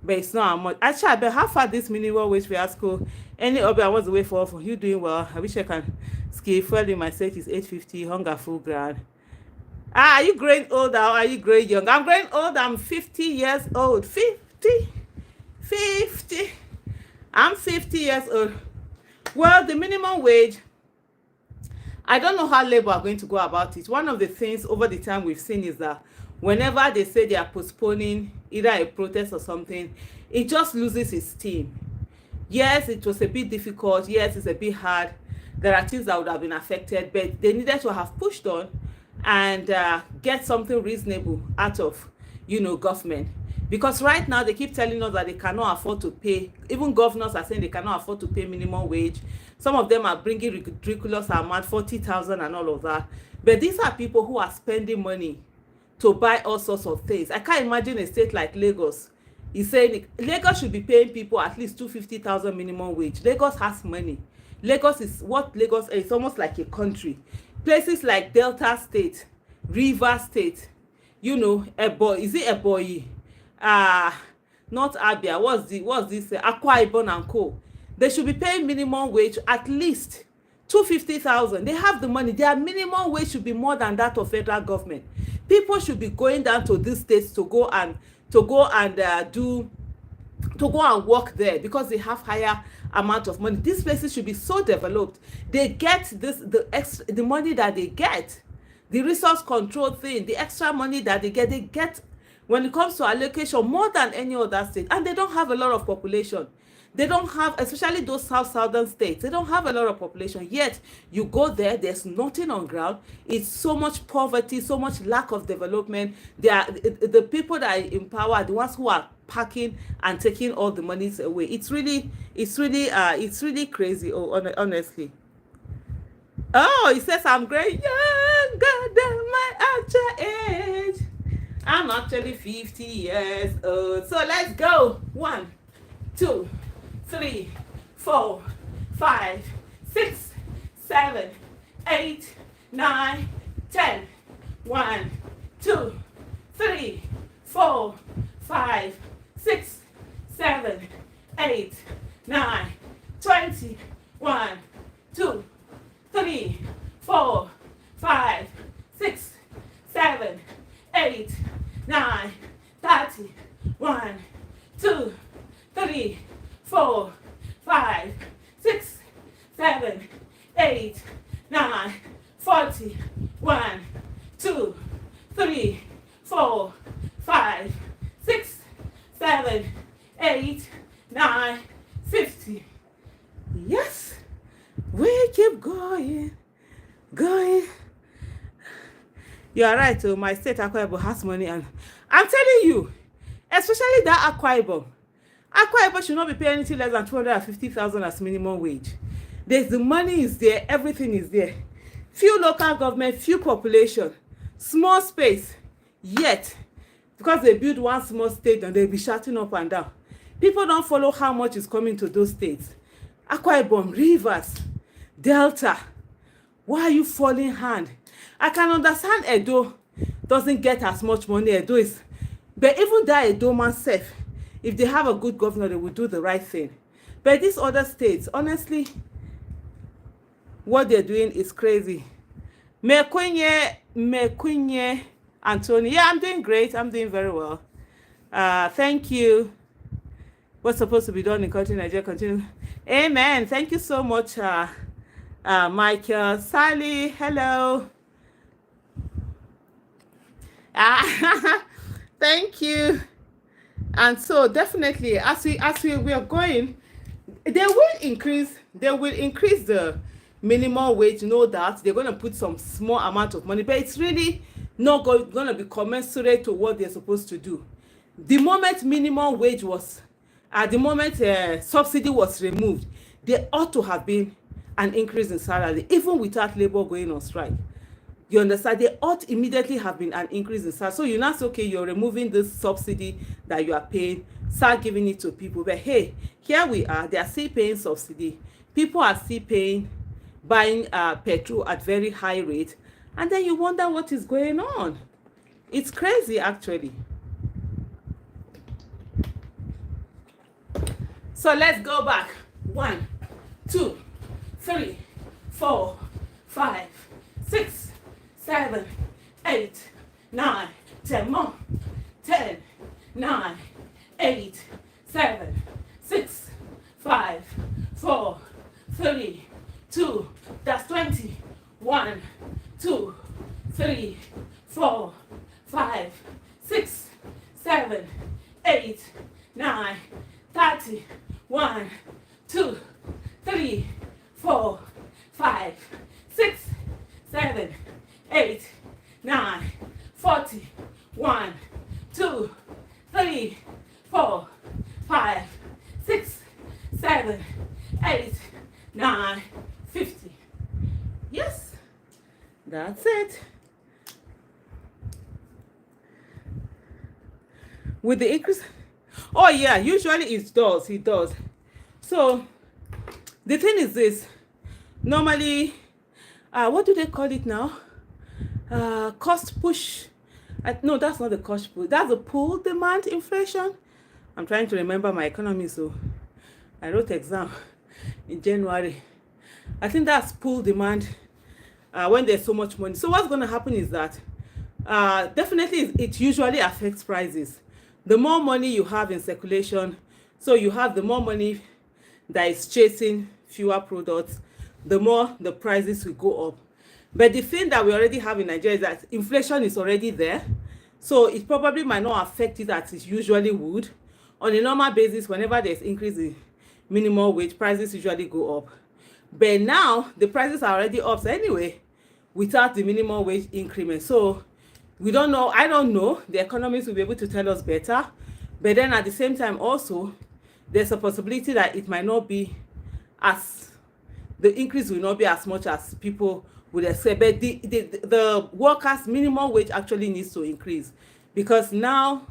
but it's not much. Actually, but how far this minimum wage for school? Any other I was away for you doing well. I wish I can skip. Fueling myself is 850. Hunger full ground. Are you growing old or are you growing young? I'm growing old. I'm 50 years old. 50. I'm 50 years old. Well, the minimum wage, I don't know how Labour are going to go about it. One of the things over the time we've seen is that whenever they say they are postponing either a protest or something, it just loses its steam. Yes, it was a bit difficult. Yes, it's a bit hard. There are things that would have been affected, but they needed to have pushed on and get something reasonable out of, government. Because right now they keep telling us that they cannot afford to pay. Even governors are saying they cannot afford to pay minimum wage. Some of them are bringing ridiculous amount, 40,000 and all of that. But these are people who are spending money to buy all sorts of things. I can't imagine a state like Lagos. He's saying Lagos should be paying people at least 250,000 minimum wage. Lagos has money. Lagos is what Lagos is. It's almost like a country. Places like Delta State, River State, Ebo, is it Eboyi? Not Abia. What's this? Akwa Ibom and Co. They should be paying minimum wage at least 250,000. They have the money. Their minimum wage should be more than that of federal government. People should be going down to these states to go and work there because they have higher amount of money. These places should be so developed. They get the money that they get, the resource control thing, the extra money that they get when it comes to allocation more than any other state. And they don't have a lot of population. They don't have, especially those southern states, they don't have a lot of population. Yet you go there, there's nothing on ground. It's so much poverty, so much lack of development. The people that are in power are the ones who are packing and taking all the monies away. It's really crazy. Oh, honestly. Oh, it says I'm growing younger than my actual age. I'm actually 50 years old. So let's go. 1, 2, 3, 4, 5, 6, 7, 8, 9, 10. 1, 2, 3, 4, 5, 6, 7, 8, 9, 20. 1, 2, 3, 4, 5, 6, 7, 8, 9, 30. 1, 2, 3, 4, 5, 6, 7, 8, 9, 40. 1, 2, 3, 4, 5, 6, 7, 8, 9, 50. Yes, we keep going. You are right. My state Akwa Ibom has money, and I'm telling you, especially that Akwa Ibom should not be paying anything less than 250,000 as minimum wage. The money is there, everything is there. Few local government, few population, small space, yet because they build one small state and they'll be shouting up and down. People don't follow how much is coming to those states. Akwa Ibom, Rivers, Delta. Why are you falling hand? I can understand Edo doesn't get as much money. Edo is, but even that Edo man self, if they have a good governor, they will do the right thing. But these other states, honestly, what they're doing is crazy. Mekunye, Anthony. Yeah, I'm doing great. I'm doing very well. Thank you. What's supposed to be done in country Nigeria continue. Amen. Thank you so much, Michael. Sally, hello. Thank you. And so definitely, as we are going, they will increase the minimum wage. Know that they're going to put some small amount of money, but it's really not going to be commensurate to what they're supposed to do. The moment minimum wage was, the moment subsidy was removed, there ought to have been an increase in salary, even without labor going on strike. You understand? They ought immediately have been an increase in salary. So you're not okay, you're removing this subsidy that you are paying, start giving it to people. But hey, here we are, they are still paying subsidy. People are still buying petrol at very high rate. And then you wonder what is going on. It's crazy, actually. So let's go back. 1, 2, 3, 4, 5, 6, 7, 8, 9, 10 more. 10, 9, 8, 7, 6, 5, 4, 3, 2. That's 20. 1, 2, 3, 4, 5, 6, 7, 8, 9, 30. 1, 2, 3, 4, 5, 6, 7, 8, 9, 40. 1, 2, 3, 4, 5, 6, 7, 8, 9, 50. Yes, that's it. With the increase, oh yeah, usually it does. So the thing is this, normally, what do they call it now? Cost push. No, that's not the cost push. That's the pull demand inflation. I'm trying to remember my economy, so I wrote exam in January. I think that's pull demand when there's so much money. So what's going to happen is that definitely it usually affects prices. The more money you have in circulation, so you have the more money that is chasing fewer products, the more the prices will go up. But the thing that we already have in Nigeria is that inflation is already there, so it probably might not affect it as it usually would. On a normal basis, whenever there's increase in minimum wage, prices usually go up. But now the prices are already up anyway without the minimum wage increment. So we don't know. I don't know. The economists will be able to tell us better. But then at the same time also, there's a possibility that it might not be the increase will not be as much as people would expect. But the workers' minimum wage actually needs to increase, because now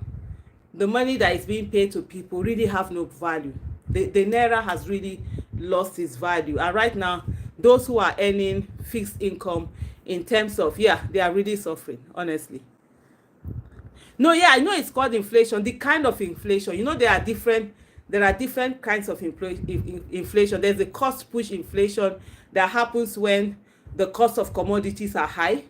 the money that is being paid to people really have no value. The naira has really lost its value. And right now, those who are earning fixed income, in terms of, they are really suffering, honestly. No, I know it's called inflation, the kind of inflation. There are different kinds of inflation. There's a cost push inflation that happens when the cost of commodities are high,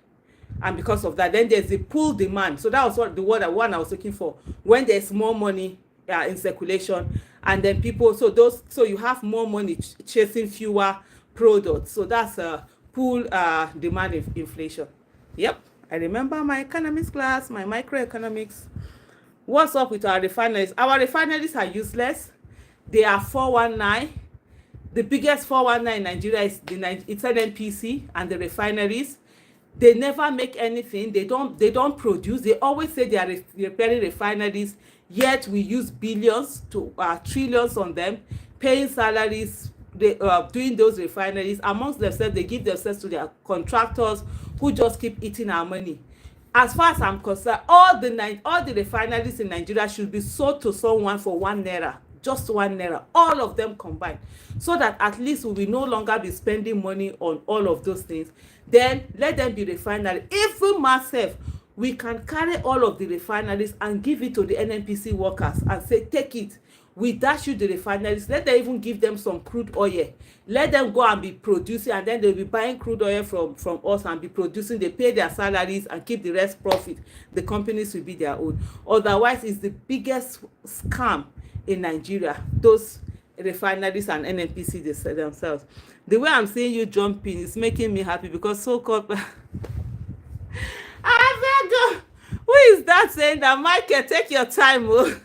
and because of that, then there's the pull demand. So that was what the one I was looking for. When there's more money in circulation, and then people, so you have more money chasing fewer products. So that's a pull demand inflation. Yep, I remember my economics class, my microeconomics. What's up with our refineries? Our refineries are useless. They are 419. The biggest 419 in Nigeria is it's NNPC and the refineries. They never make anything. They don't produce. They always say they are repairing refineries, yet we use billions to trillions on them, paying salaries, doing those refineries amongst themselves. They give themselves to their contractors who just keep eating our money. As far as I'm concerned, all the refineries in Nigeria should be sold to someone for 1 naira, just 1 naira, all of them combined, so that at least we will no longer be spending money on all of those things. Then let them be refinery. Even myself, we can carry all of the refineries and give it to the NNPC workers and say, take it. We dash you the refineries. Let them even give them some crude oil. Let them go and be producing, and then they'll be buying crude oil from us and be producing. They pay their salaries and keep the rest profit. The companies will be their own. Otherwise, it's the biggest scam in Nigeria, those refineries and NNPC they sell themselves. The way I'm seeing you jumping is making me happy, because so-called I beg you. Who is that saying that? Michael, take your time. Oh.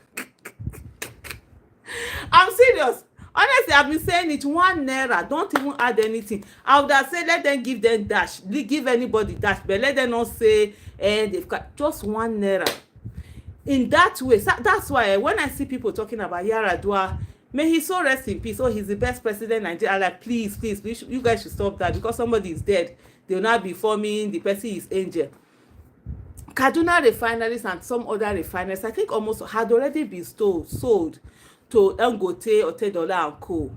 I'm serious. Honestly, I've been saying it, 1 naira. Don't even add anything. I would have said let them give them dash. Give anybody dash, but let them not say they've got just 1 naira. In that way, that's why when I see people talking about Yaradua, may he so rest in peace. Oh, he's the best president in Nigeria. I'm like, please, you guys should stop that, because somebody is dead. They will not be forming the person is angel. Kaduna refineries and some other refineries, I think almost had already been sold to Dangote, Otedola and Co.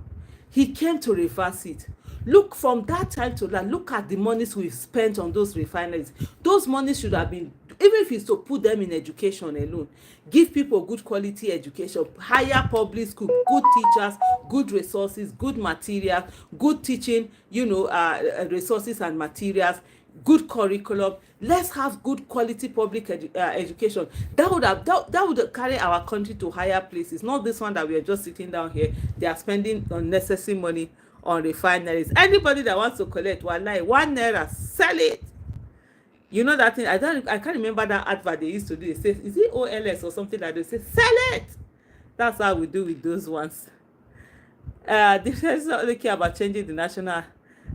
He came to reverse it. Look, from that time to now, look at the monies we've spent on those refineries. Those monies should have been, even if it's to put them in education alone, give people good quality education, hire public school, good teachers, good resources, good materials, good teaching, resources and materials, good curriculum. Let's have good quality public education. That would carry our country to higher places. Not this one that we are just sitting down here. They are spending unnecessary money on refineries. Anybody that wants to collect 1 naira, sell it. You know that thing? I can't remember that advert they used to do. They say, is it OLS or something like that? They say, sell it. That's how we do with those ones. They don't care about changing the national.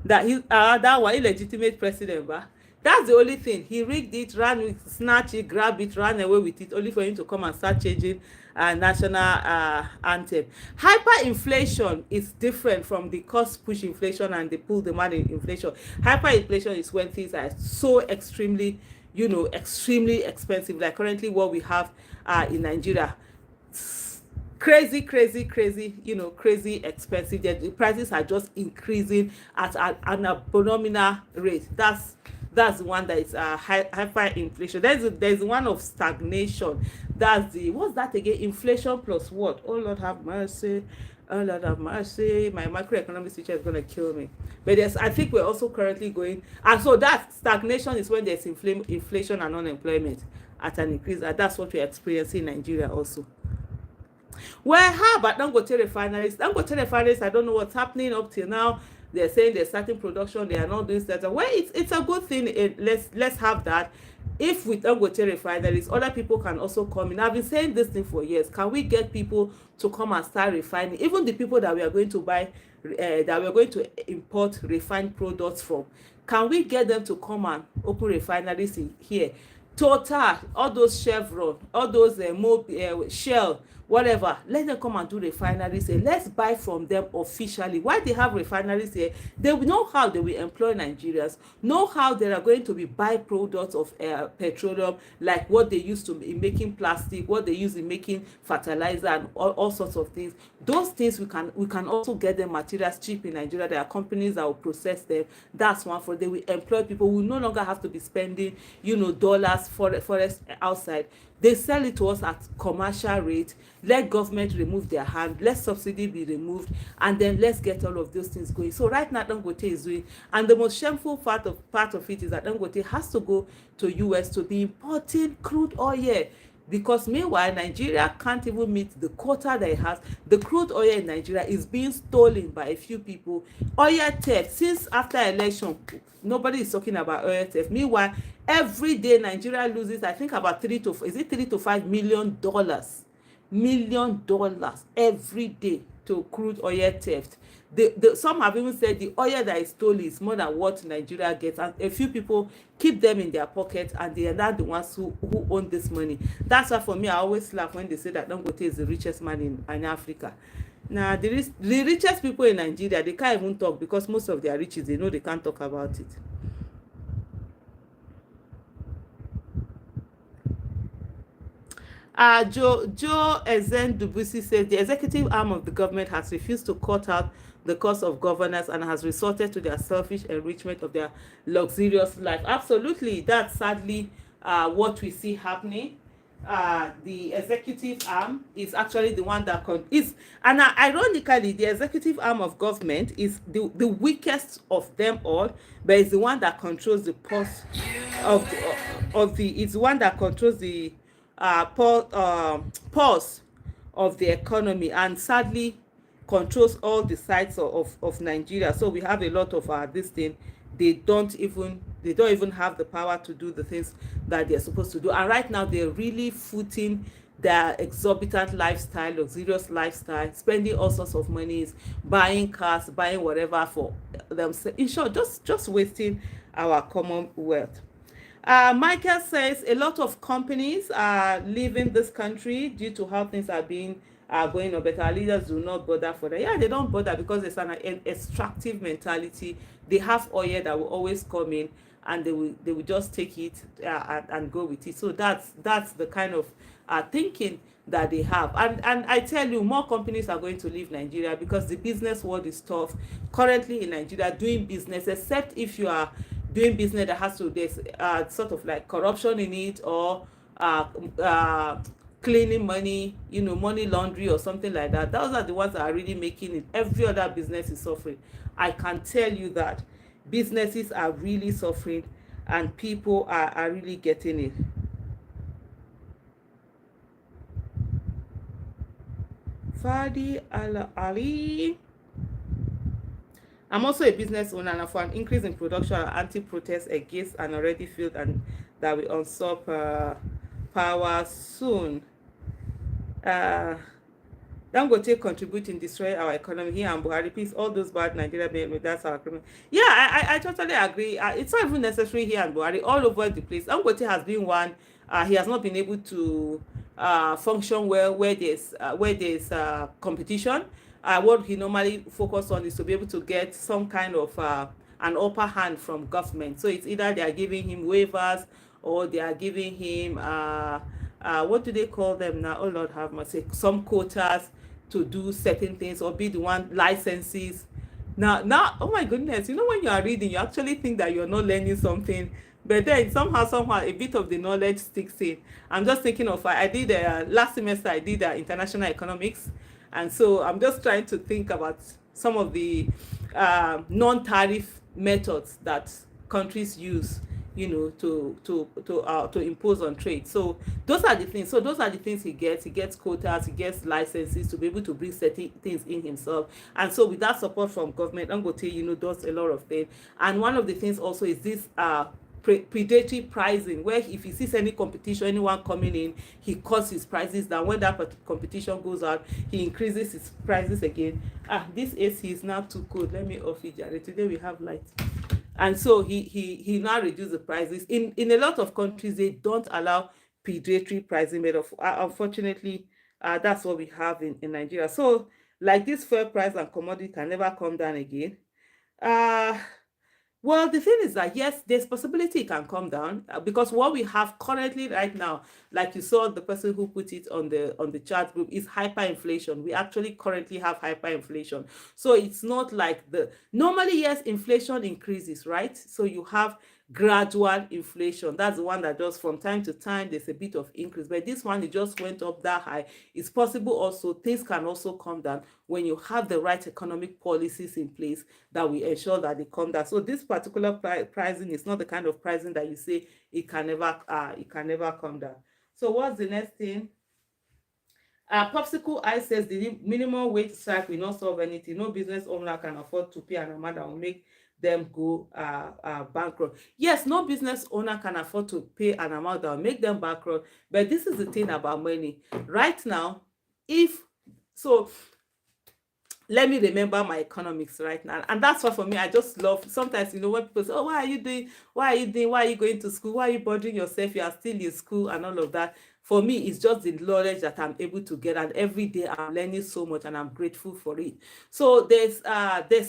That one illegitimate president, but that's the only thing. He rigged it, ran with, snatch it, grab it, ran away with it, only for him to come and start changing national anthem. Hyperinflation is different from the cost push inflation and the pull demand inflation. Hyperinflation is when things are so extremely expensive, like currently what we have in Nigeria. Crazy crazy expensive. The prices are just increasing at an abnormal rate. That's the one that is hyperinflation. There's one of stagnation. That's what's that again? Inflation plus what? Oh Lord have mercy. Oh Lord have mercy. My macroeconomics teacher is going to kill me. But I think we're also currently going, and so that stagnation is when there's inflation and unemployment at an increase, and that's what we're experiencing in Nigeria also. Well, how about Dangote refineries? Dangote refineries, I don't know what's happening up till now. They're saying they're starting production. They are not doing that. Well, it's a good thing. Let's have that. If with Dangote refineries, other people can also come in. I've been saying this thing for years. Can we get people to come and start refining? Even the people that we are going to buy, that we are going to import refined products from, can we get them to come and open refineries in here? Total, all those Chevron, all those Shell, whatever, let them come and do refineries here. Let's buy from them officially. Why they have refineries here? They will know how they will employ Nigerians, know how there are going to be byproducts of petroleum, like what they use to in making plastic, what they use in making fertilizer, and all sorts of things. Those things we can also get them materials cheap in Nigeria. There are companies that will process them. That's one for they will employ people. We no longer have to be spending dollars forex outside. They sell it to us at commercial rate. Let government remove their hand. Let subsidy be removed, and then let's get all of those things going. So right now Dangote is doing, and the most shameful part of it is that Dangote has to go to US to be importing crude oil, because meanwhile Nigeria can't even meet the quota that it has. The crude oil in Nigeria is being stolen by a few people. Oil theft, since after election, nobody is talking about oil theft. Meanwhile, every day Nigeria loses, I think, about $3 to $5 million every day to crude oil theft. Some have even said the oil that is stolen is more than what Nigeria gets, and a few people keep them in their pocket, and they are not the ones who own this money. That's why for me I always laugh when they say that Dangote is the richest man in Africa. Now, the richest people in Nigeria, they can't even talk because most of their riches, they know they can't talk about it. Joe Ezen Dubuisi says the executive arm of the government has refused to cut out the cost of governance and has resorted to their selfish enrichment of their luxurious life. Absolutely, that's sadly what we see happening. The executive arm is actually the one that is, and ironically, the executive arm of government is the weakest of them all, but it's the one that controls the pulse of the it's the one that controls the pulse of the economy, and sadly controls all the sides of Nigeria. So we have a lot of this thing. They don't even have the power to do the things that they're supposed to do. And right now they're really footing their exorbitant lifestyle, luxurious lifestyle, spending all sorts of monies, buying cars, buying whatever for themselves. In short, just wasting our common wealth. Michael says a lot of companies are leaving this country due to how things are going on, but our leaders do not bother for that. Yeah, they don't bother because there's an extractive mentality. They have oil that will always come in, and they will just take it and go with it. So that's the kind of thinking that they have. And I tell you, more companies are going to leave Nigeria because the business world is tough currently in Nigeria doing business, except if you are doing business that has to, there's sort of like corruption in it, or uh, uh, cleaning money, money laundry or something like that. Those are the ones that are really making it. Every other business is suffering. I can tell you that businesses are really suffering, and people are really getting it. Fadi Al Ali. I'm also a business owner, and for an increase in production and anti-protest against an already field, and that will usurp power soon. Uh, Dangote contribute in destroy our economy. Here and Buhari, please, all those bad Nigeria men, that's our economy. Yeah, I totally agree. It's not even necessary here and Buhari, all over the place. Dangote has been one. He has not been able to function well where there's competition. What he normally focus on is to be able to get some kind of an upper hand from government. So it's either they are giving him waivers, or they are giving him what do they call them now? Oh Lord have mercy, some quotas to do certain things, or be the one licenses. Now, oh my goodness, when you are reading, you actually think that you're not learning something, but then somehow a bit of the knowledge sticks in. I'm just thinking of, I did last semester, I did international economics, and so I'm just trying to think about some of the non-tariff methods that countries use, to impose on trade. So those are the things. So those are the things he gets. He gets quotas, he gets licenses to be able to bring certain things in himself. And so with that support from government, Dangote, does a lot of things. And one of the things also is this predatory pricing, where if he sees any competition, anyone coming in, he cuts his prices down. When that competition goes out, he increases his prices again. This AC is now too cold. Let me off it, Jared. Today we have light. And so he now reduce the prices. In a lot of countries, they don't allow predatory pricing, but unfortunately, that's what we have in Nigeria. So like this, fuel price and commodity can never come down again. uh well, the thing is that yes, there's possibility it can come down, because what we have currently right now, like you saw the person who put it on the chat group, is hyperinflation. We actually currently have hyperinflation. So it's not like the normally, yes, inflation increases, right? So you have gradual inflation. That's the one that just from time to time there's a bit of increase, but this one, it just went up that high. It's possible also things can also come down when you have the right economic policies in place that will ensure that they come down. So this particular pricing is not the kind of pricing that you say it can never come down. So what's the next thing? Popsicle Eye says the minimum wage strike will not solve anything. No business owner can afford to pay an amount that will make them go bankrupt. Yes, no business owner can afford to pay an amount that will make them bankrupt. But this is the thing about money. Right now, if so, let me remember my economics right now. And that's why for me, I just love sometimes, when people say, oh, why are you doing, why are you going to school? Why are you bothering yourself? You are still in school and all of that. For me, it's just the knowledge that I'm able to get. And every day I'm learning so much and I'm grateful for it. So there's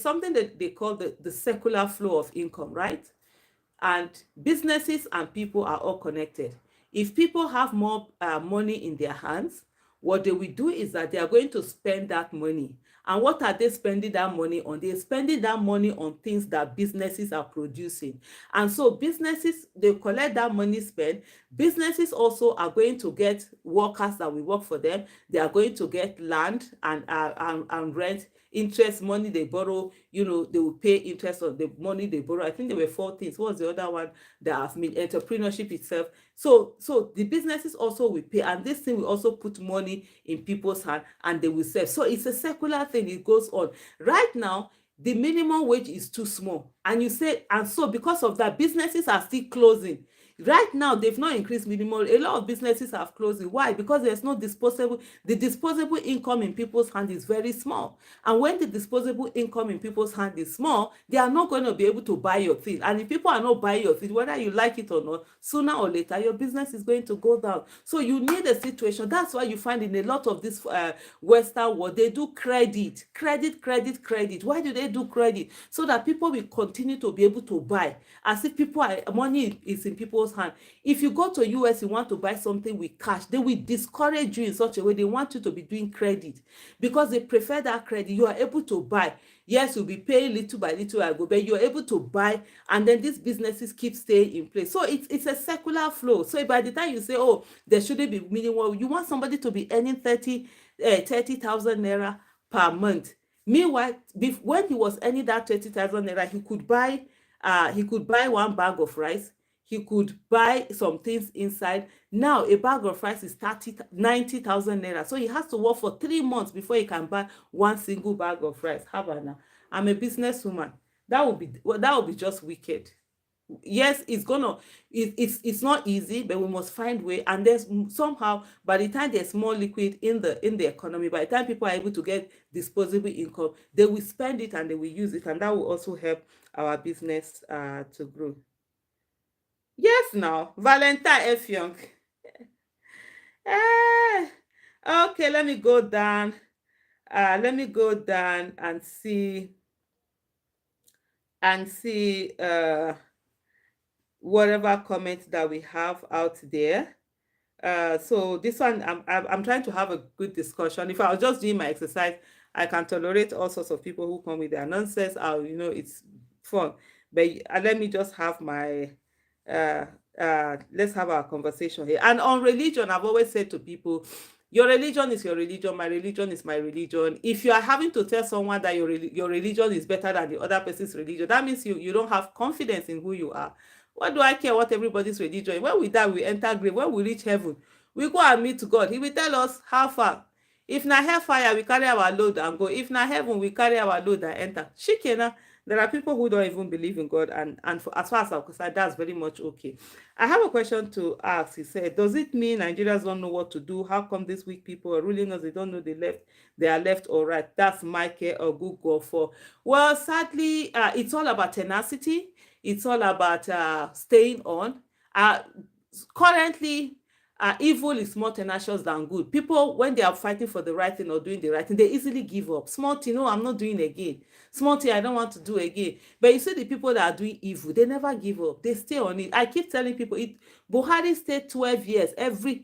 something that they call the circular flow of income, right? And businesses and people are all connected. If people have more money in their hands, what they will do is that they are going to spend that money. And what are they spending that money on? They're spending that money on things that businesses are producing. And so businesses, they collect that money spent. Businesses also are going to get workers that will work for them. They are going to get land and rent, interest money they borrow, they will pay interest on the money they borrow. I think there were four things. What was the other one that I've made? Entrepreneurship itself. So the businesses also will pay, and this thing will also put money in people's hand and they will save. So it's a circular thing, it goes on. Right now, the minimum wage is too small. And you say, and so because of that, businesses are still closing. Right now, they've not increased minimum. A lot of businesses have closing. Why? Because there's no disposable. The disposable income in people's hand is very small. And when the disposable income in people's hand is small, they are not going to be able to buy your thing. And if people are not buying your thing, whether you like it or not, sooner or later, your business is going to go down. So you need a situation. That's why you find in a lot of this Western world, they do credit. Why do they do credit? So that people will continue to be able to buy. As if money is in people's hand. If you go to US, you want to buy something with cash, they will discourage you in such a way. They want you to be doing credit because they prefer that credit. You are able to buy. Yes, you'll be paying little by little I go, but you're able to buy, and then these businesses keep staying in place. So it's a circular flow. So by the time you say, oh, there shouldn't be minimum, you want somebody to be earning 30,000 naira per month. Meanwhile, when he was earning that 30,000 naira, he could buy one bag of rice. He could buy some things inside. Now a bag of rice is 90,000 naira. So he has to work for 3 months before he can buy one single bag of rice. How about now? I'm a businesswoman. That would be just wicked. Yes, it's not easy, but we must find way. And there's somehow, by the time there's more liquid in the economy, by the time people are able to get disposable income, they will spend it and they will use it, and that will also help our business to grow. Yes, now Valentine F Young. Eh, okay, let me go down. Let me go down and see whatever comments that we have out there. So this one, I'm trying to have a good discussion. If I was just doing my exercise, I can tolerate all sorts of people who come with their nonsense. It's fun. But let me just have my uh let's have our conversation here. And on religion, I've always said to people, your religion is your religion, my religion is my religion. If you are having to tell someone that your religion is better than the other person's religion, that means you don't have confidence in who you are. What do I care what everybody's religion is? When we die, we enter grave. When we reach heaven, we go and meet God. He will tell us how far. If na hellfire, we carry our load and go. If na heaven, we carry our load and enter. Shikena. There are people who don't even believe in God, and as far as I'm concerned, that's very much okay. I have a question to ask. He said, does it mean Nigerians don't know what to do? How come these weak people are ruling us? They don't know they are left or right. That's Michael or Google for. Well, sadly, it's all about tenacity. It's all about staying on. Uh, Currently, evil is more tenacious than good. People, when they are fighting for the right thing or doing the right thing, they easily give up. Small thing, no, I'm not doing again. Small thing, I don't want to do again. But you see the people that are doing evil, they never give up. They stay on it. I keep telling people, Buhari stayed 12 years.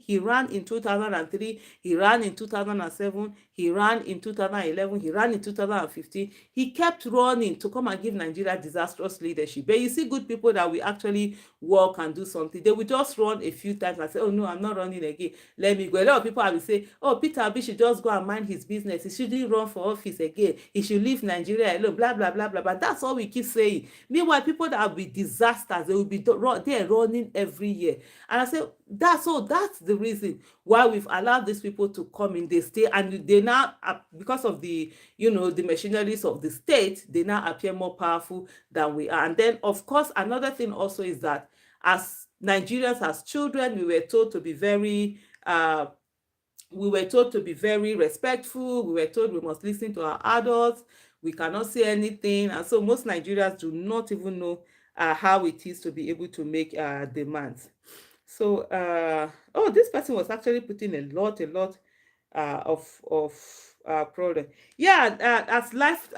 He ran in 2003, he ran in 2007, he ran in 2011, he ran in 2015. He kept running to come and give Nigeria disastrous leadership. But you see good people that will actually work and do something. They will just run a few times and say, oh no, I'm not running again. Let me go. A lot of people will say, oh, Peter Obi should just go and mind his business. He shouldn't run for office again. He should leave Nigeria alone, blah, blah, blah, blah. But that's all we keep saying. Meanwhile, people that will be disasters, they will be there running every year. And I say, that's the reason why we've allowed these people to come in. They stay, and they now, because of the the machineries of the state, they now appear more powerful than we are. And then, of course, another thing also is that as Nigerians, as children, we were told to be very We were told to be very respectful. We were told we must listen to our adults. We cannot say anything. And so most Nigerians do not even know how it is to be able to make demands. So, oh, this person was actually putting a lot of problem. Yeah, as life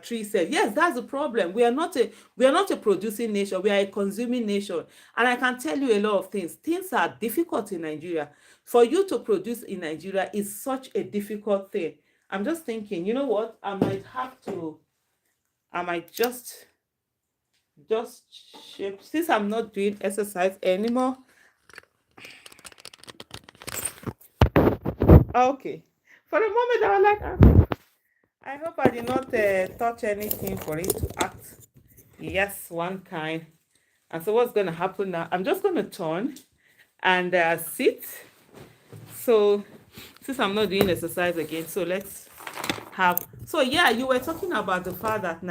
tree said, yes, that's the problem. We are not a producing nation. We are a consuming nation, and I can tell you a lot of things. Things are difficult in Nigeria. For you to produce in Nigeria is such a difficult thing. I'm just thinking, you know what? I might just shape, since I'm not doing exercise anymore. Okay. For the moment, I was like, I hope I did not touch anything for it to act. Yes, one kind. And so what's going to happen now? I'm just going to turn and sit. So since I'm not doing exercise again, so let's have. So yeah, you were talking about the fact that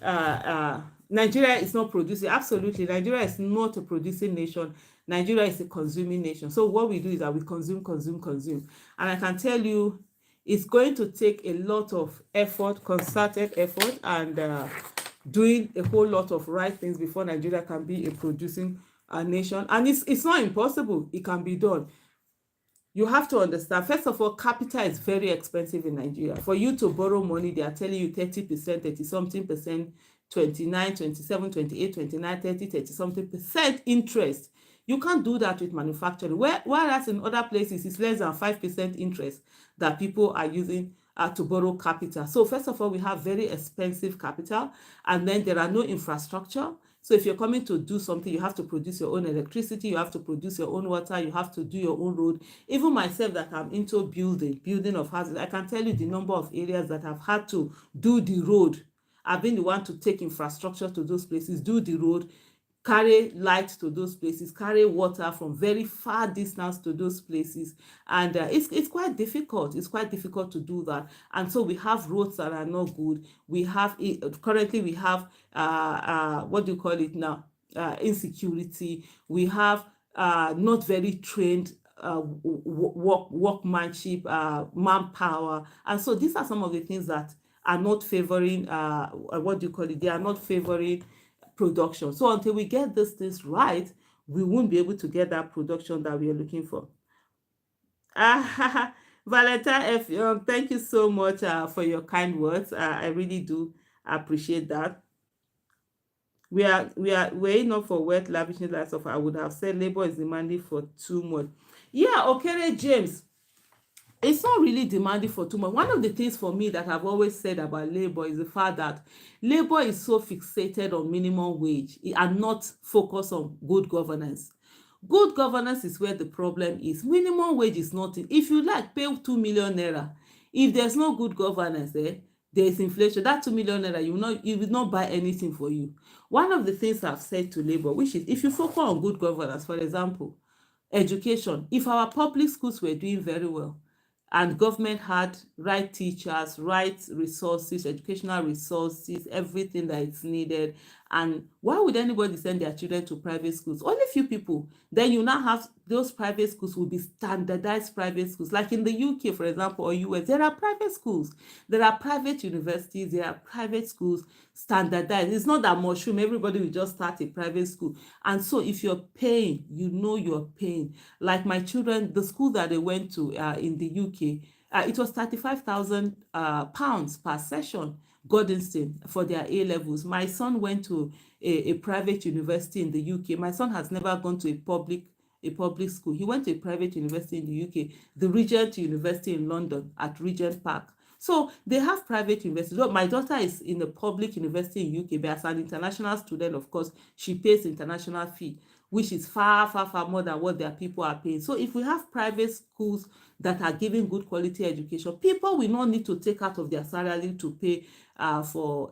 uh, uh, Nigeria is not producing. Absolutely, Nigeria is not a producing nation. Nigeria is a consuming nation. So what we do is that we consume, consume, consume. And I can tell you, it's going to take a lot of effort, concerted effort, and doing a whole lot of right things before Nigeria can be a producing nation. And it's not impossible. It can be done. You have to understand, first of all, capital is very expensive in Nigeria. For you to borrow money, they are telling you 30%, 30 something percent, 29, 27, 28, 29, 30, 30 something percent interest. You can't do that with manufacturing. Whereas in other places, it's less than 5% interest that people are using to borrow capital. So first of all, we have very expensive capital, and then there are no infrastructure. So if you're coming to do something, you have to produce your own electricity, you have to produce your own water, you have to do your own road. Even myself, that I'm into building of houses, I can tell you the number of areas that I've had to do the road. I've been the one to take infrastructure to those places, do the road, carry light to those places, carry water from very far distance to those places. And it's quite difficult. It's quite difficult to do that. And so we have roads that are not good. Currently we have what do you call it now? Insecurity. We have not very trained workmanship, manpower. And so these are some of the things that are not favoring, what do you call it? They are not favoring production. So until we get these things right, we won't be able to get that production that we are looking for. Valentine F. Young, thank you so much for your kind words. I really do appreciate that. We're enough for wet lavishing lots of. I would have said labor is demanding for too much. Yeah, okay, James. It's not really demanding for too much. One of the things for me that I've always said about labor is the fact that labor is so fixated on minimum wage and not focused on good governance. Good governance is where the problem is. Minimum wage is nothing. If you like, pay 2 million naira. If there's no good governance, there is inflation. That 2 million naira, you will not buy anything for you. One of the things I've said to labor, which is if you focus on good governance, for example, education, if our public schools were doing very well and government had right teachers, right resources, educational resources, everything that is needed, and why would anybody send their children to private schools? Only few people. Then you now have those private schools will be standardized private schools, like in the UK, for example, or US. There are private schools, there are private universities, there are private schools standardized. It's not that mushroom, everybody will just start a private school. And so if you're paying, you know you're paying. Like my children, the school that they went to in the UK, it was 35,000 pounds per session, Gordonstown, for their A levels. My son went to a private university in the UK. My son has never gone to a public school. He went to a private university in the UK, the Regent University in London at Regent Park. So they have private universities. Well, my daughter is in a public university in UK, but as an international student, of course, she pays international fee, which is far, far, far more than what their people are paying. So if we have private schools that are giving good quality education, people will not need to take out of their salary to pay for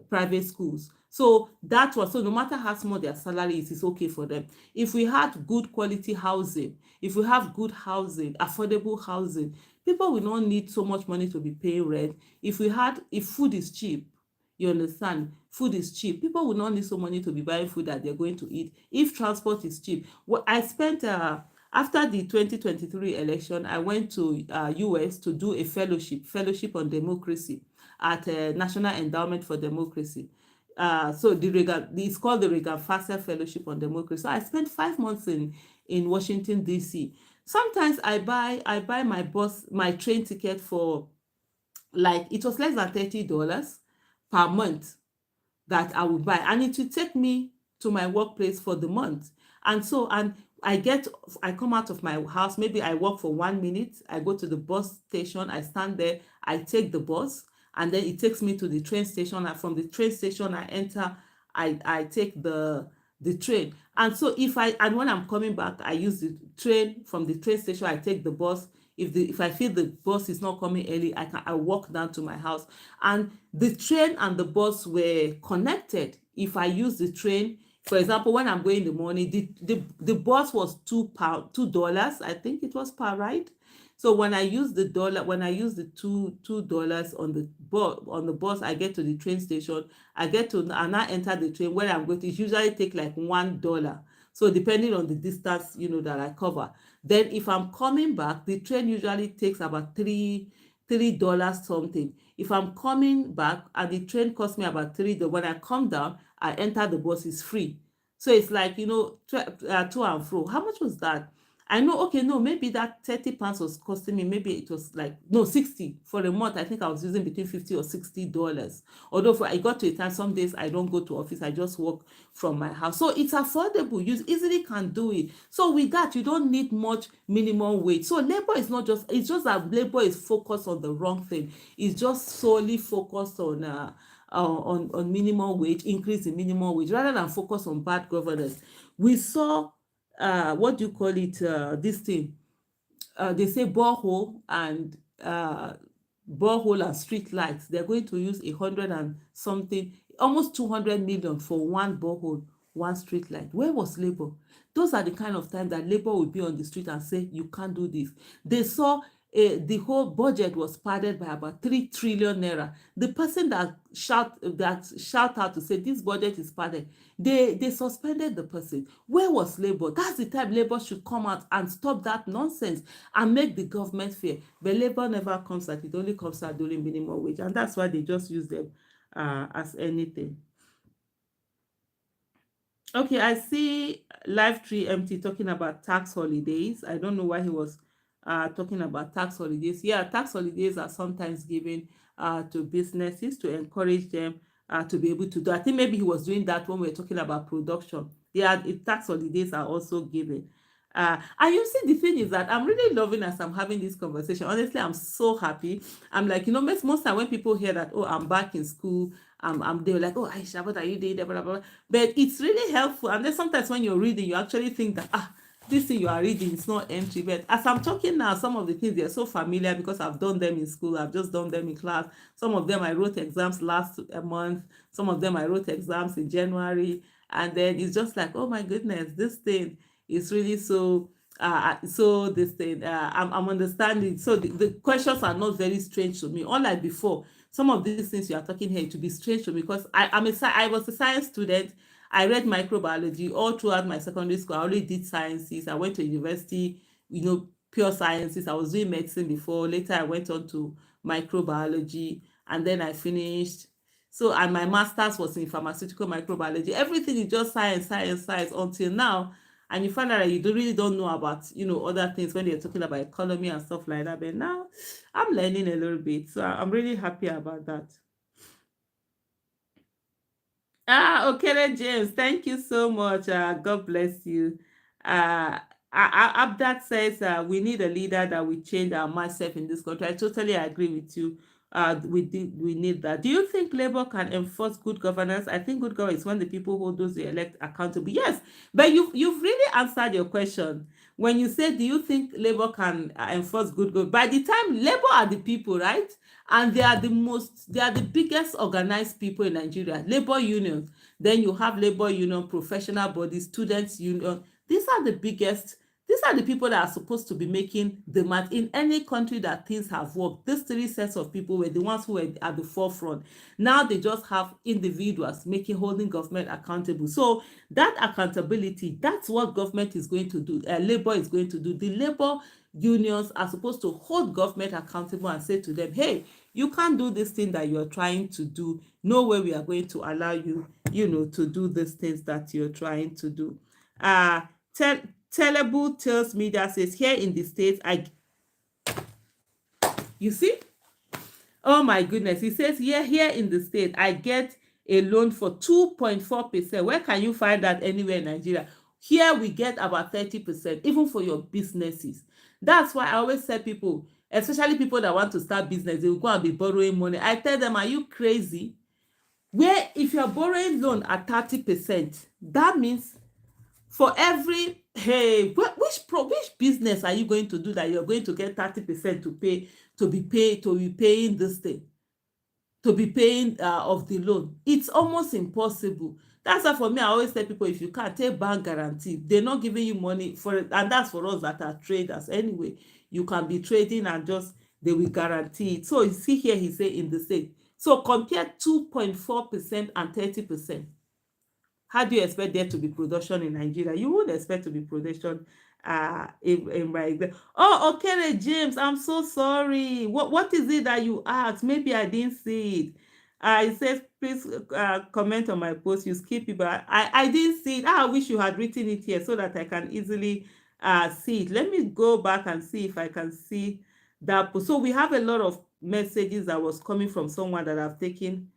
private schools. So no matter how small their salary is, it's okay for them. If we had good quality housing, if we have good housing, affordable housing, people will not need so much money to be paying rent. If food is cheap, you understand, food is cheap, people will not need so money to be buying food that they're going to eat. If transport is cheap, well, I spent After the 2023 election, I went to US to do a fellowship on democracy at National Endowment for Democracy. So it's called the Reagan Fasser Fellowship on Democracy. So I spent 5 months in Washington D.C. Sometimes I buy my train ticket for, like, it was less than $30 per month that I would buy, and it will take me to my workplace for the month. And I come out of my house, maybe I walk for 1 minute, I go to the bus station, I stand there, I take the bus, and then it takes me to the train station, and from the train station I enter, I take the train. And so and when I'm coming back, I use the train. From the train station I take the bus. If I feel the bus is not coming early, I walk down to my house. And the train and the bus were connected. If I use the train, for example, when I'm going in the morning, the bus was $2, I think it was, per ride. So when I use the $2 on the bus, I get to the train station, and I enter the train. Where I'm going to, it usually take like $1. So depending on the distance, that I cover. Then if I'm coming back, the train usually takes about $3 something. If I'm coming back and the train costs me about $3, when I come down, I enter the bus, is free. So it's like, to and fro. How much was that? I know, okay, no, maybe that £30 was costing me, maybe it was like, no, 60 for a month. I think I was using between $50 or $60. Although I got to a time, some days I don't go to office, I just work from my house. So it's affordable. You easily can do it. So with that, you don't need much minimum wage. So labor is not just, it's just that labor is focused on the wrong thing. It's just solely focused on minimum wage, increase in minimum wage, rather than focus on bad governance. We saw what do you call it, this thing, they say borehole and street lights, they're going to use 100 and something, almost 200 million for one borehole, one street light. Where was labor? Those are the kind of time that labor will be on the street and say, you can't do this. They saw the whole budget was padded by about 3 trillion naira. The person that shout out to say this budget is padded, they suspended the person. Where was labor? That's the time labor should come out and stop that nonsense and make the government fair. But labor never comes out. It only comes out during minimum wage, and that's why they just use them as anything. Okay, I see Live Tree Empty talking about tax holidays. I don't know why he was talking about tax holidays. Yeah, tax holidays are sometimes given to businesses to encourage them to be able to do. I think maybe he was doing that when we were talking about production. Yeah, tax holidays are also given. And you see, the thing is that I'm really loving as I'm having this conversation. Honestly, I'm so happy. I'm like, most time when people hear that, oh, I'm back in school, they're like, oh, Aisha, what are you doing? Blah, blah, blah. But it's really helpful. And then sometimes when you're reading, you actually think that, this thing you are reading is not entry. But as I'm talking now, some of the things, they're so familiar because I've done them in school. I've just done them in class. Some of them I wrote exams last month. Some of them I wrote exams in January. And then it's just like, oh my goodness, this thing is really so this thing, I'm understanding. So the questions are not very strange to me, unlike before. Some of these things you are talking here to be strange to me, because I was a science student. I read microbiology all throughout my secondary school. I only did sciences. I went to university, pure sciences. I was doing medicine before. Later I went on to microbiology, and then I finished. So, and my master's was in pharmaceutical microbiology. Everything is just science, science, science until now. And you find out that you really don't know about, other things when they're talking about economy and stuff like that. But now I'm learning a little bit. So I'm really happy about that. Okay, James, thank you so much. God bless you. Abdat says we need a leader that will change our mindset in this country. I totally agree with you. We need that. Do you think Labour can enforce good governance? I think good governance is when the people who those they elect accountable. Yes, but you've really answered your question when you said, do you think Labour can enforce good governance? By the time Labour are the people, right? And they are the biggest organized people in Nigeria. Labor unions. Then you have labor union, professional bodies, students union. These are the These are the people that are supposed to be making the math. In any country that things have worked, these three sets of people were the ones who were at the forefront. Now they just have individuals holding government accountable. So that accountability, that's what government is going to do. Labor is going to do. The labor unions are supposed to hold government accountable and say to them, hey, you can't do this thing that you're trying to do. No way we are going to allow you, to do these things that you're trying to do. Uh, Tel Telebu tells media says here in the States, you see, oh my goodness, he says here in the state, I get a loan for 2.4%. Where can you find that anywhere in Nigeria? Here we get about 30%, even for your businesses. That's why I always tell people, especially people that want to start business, they will go and be borrowing money. I tell them, are you crazy? Where if you're borrowing loan at 30%, that means for every, hey, which business are you going to do that you're going to get 30% to be paying this thing, to be paying of the loan? It's almost impossible. That's why for me, I always tell people, if you can't take bank guarantee, they're not giving you money for it. And that's for us that are traders anyway. You can be trading and just they will guarantee it. So you see here, he say in the state, so compare 2.4% and 30%. How do you expect there to be production in Nigeria? You would expect to be production in my, oh, okay, James, I'm so sorry. What is it that you asked? Maybe I didn't see it. It says, please comment on my post. You skip it, but I didn't see it. I wish you had written it here so that I can easily see it. Let me go back and see if I can see that post. So we have a lot of messages that was coming from someone that I've taken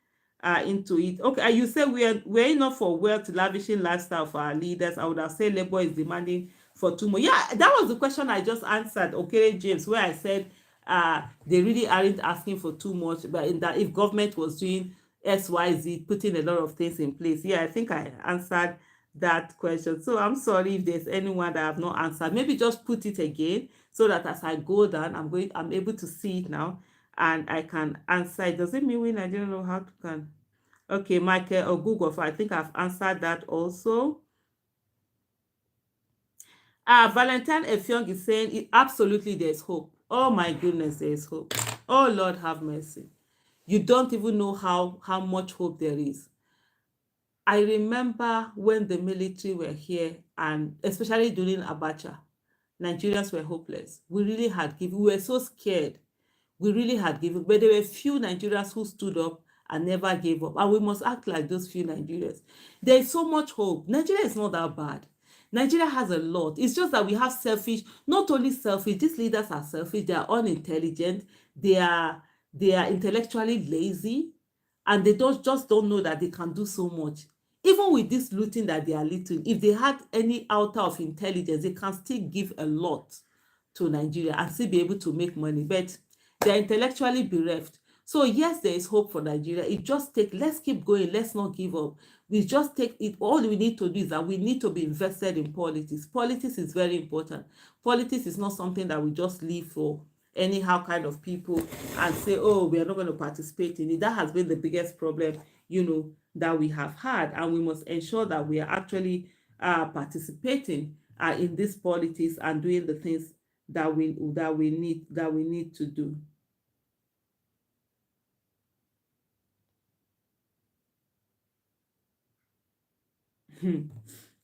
into it. Okay, you say we're enough for wealth, lavishing lifestyle for our leaders. I would have said labor is demanding for too much. Yeah, that was the question I just answered. Okay, James, where I said they really aren't asking for too much, but in that if government was doing XYZ, putting a lot of things in place. Yeah, I think I answered that question. So I'm sorry if there's anyone that I have not answered. Maybe just put it again so that as I go down, I'm able to see it now and I can answer it. Does it mean we Nigerians know how to can? Okay, Michael or Google, I think I've answered that also. Valentine Effiong is saying absolutely there's hope. Oh my goodness, there is hope. Oh Lord, have mercy. You don't even know how much hope there is. I remember when the military were here, and especially during Abacha, Nigerians were hopeless. We really had given, we were so scared. We really had given, but there were few Nigerians who stood up and never gave up. And we must act like those few Nigerians. There is so much hope. Nigeria is not that bad. Nigeria has a lot. It's just that we have selfish, not only selfish, these leaders are selfish, they are unintelligent, they are intellectually lazy, and they just don't know that they can do so much. Even with this looting that they are looting, if they had any outer of intelligence, they can still give a lot to Nigeria and still be able to make money. But they're intellectually bereft. So yes, there is hope for Nigeria. It just take, let's keep going, let's not give up. We just take it, all we need to do is that we need to be invested in politics. Politics is very important. Politics is not something that we just leave for anyhow kind of people and say, oh, we are not going to participate in it. That has been the biggest problem, that we have had, and we must ensure that we are actually participating in this politics and doing the things that we need to do.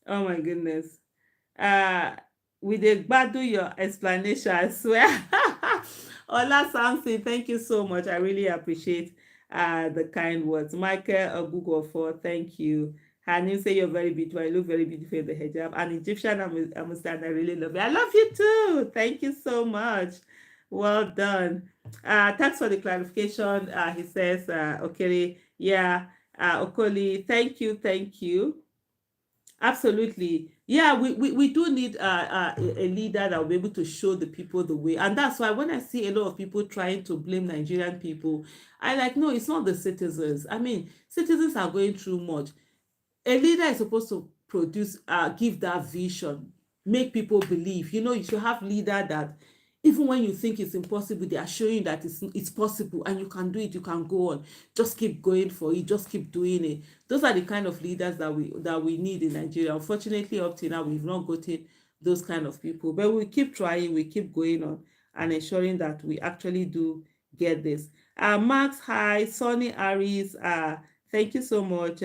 Oh my goodness. Uh with a gbadu your explanation, I swear. Ola Samson, thank you so much. I really appreciate the kind words. Michael Google for thank you. Hanim say you're very beautiful. You look very beautiful in the hijab. An Egyptian, I'm stand. I really love you. I love you too. Thank you so much. Well done. Thanks for the clarification. He says, okay, yeah, Okoli, thank you. Absolutely. Yeah, we do need a leader that will be able to show the people the way. And that's why when I see a lot of people trying to blame Nigerian people, I like, no, it's not the citizens. I mean, citizens are going through much. A leader is supposed to produce give that vision, make people believe. You should have leader that even when you think it's impossible, they are showing that it's possible and you can do it, you can go on. Just keep going for it, just keep doing it. Those are the kind of leaders that we need in Nigeria. Unfortunately, up till now, we've not gotten those kind of people. But we keep trying, we keep going on and ensuring that we actually do get this. Max, hi, Sonny Aris, thank you so much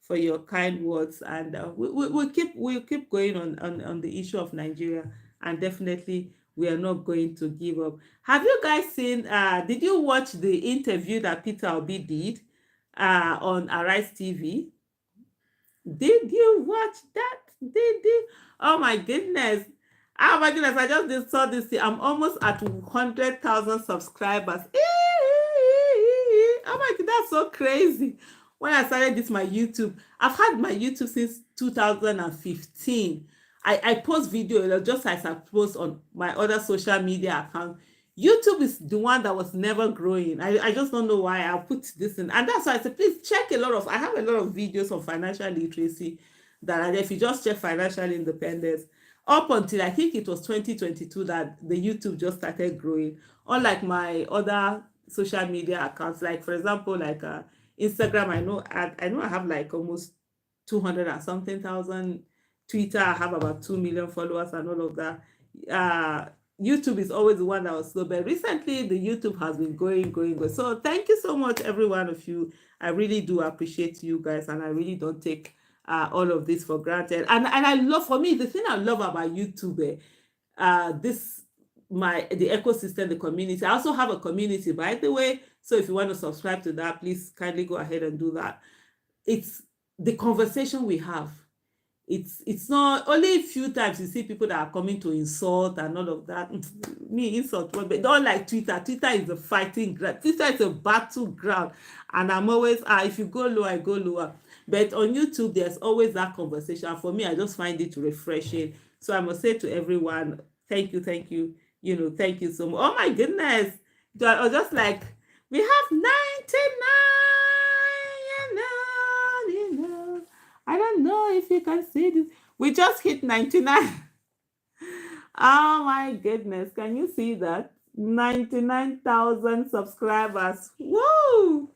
for your kind words, and we'll keep going on the issue of Nigeria, and definitely we are not going to give up. Have you guys seen? Did you watch the interview that Peter Obi did on Arise TV? Did you watch that? Did you? Oh my goodness. Oh my goodness. I just saw this. I'm almost at 100,000 subscribers. Oh my god, that's so crazy. When I started this my YouTube, I've had my YouTube since 2015. I post video just as I post on my other social media account. YouTube is the one that was never growing. I just don't know why I put this in. And that's why I said, please check a lot of, I have a lot of videos on financial literacy that are there. If you just check financial independence, up until I think it was 2022 that the YouTube just started growing. Unlike my other social media accounts, like for example, like Instagram, I know I have like almost 200 and something thousand. Twitter, I have about 2 million followers and all of that. Uh, YouTube is always the one that was slow, but recently the YouTube has been going. So thank you so much, every one of you. I really do appreciate you guys, and I really don't take all of this for granted. And I love, for me, the thing I love about YouTube, this my the ecosystem, the community. I also have a community, by the way. So if you want to subscribe to that, please kindly go ahead and do that. It's the conversation we have. It's not only a few times you see people that are coming to insult and all of that. Me insult, but don't like Twitter. Twitter is a fighting ground. Twitter is a battleground, and I'm always if you go low, I go lower. But on YouTube, there's always that conversation. And for me, I just find it refreshing. So I must say to everyone, thank you. You know, thank you so much. Oh my goodness, I was just like, we have 99. I don't know if you can see this. We just hit 99. Oh my goodness. Can you see that? 99,000 subscribers. Woo!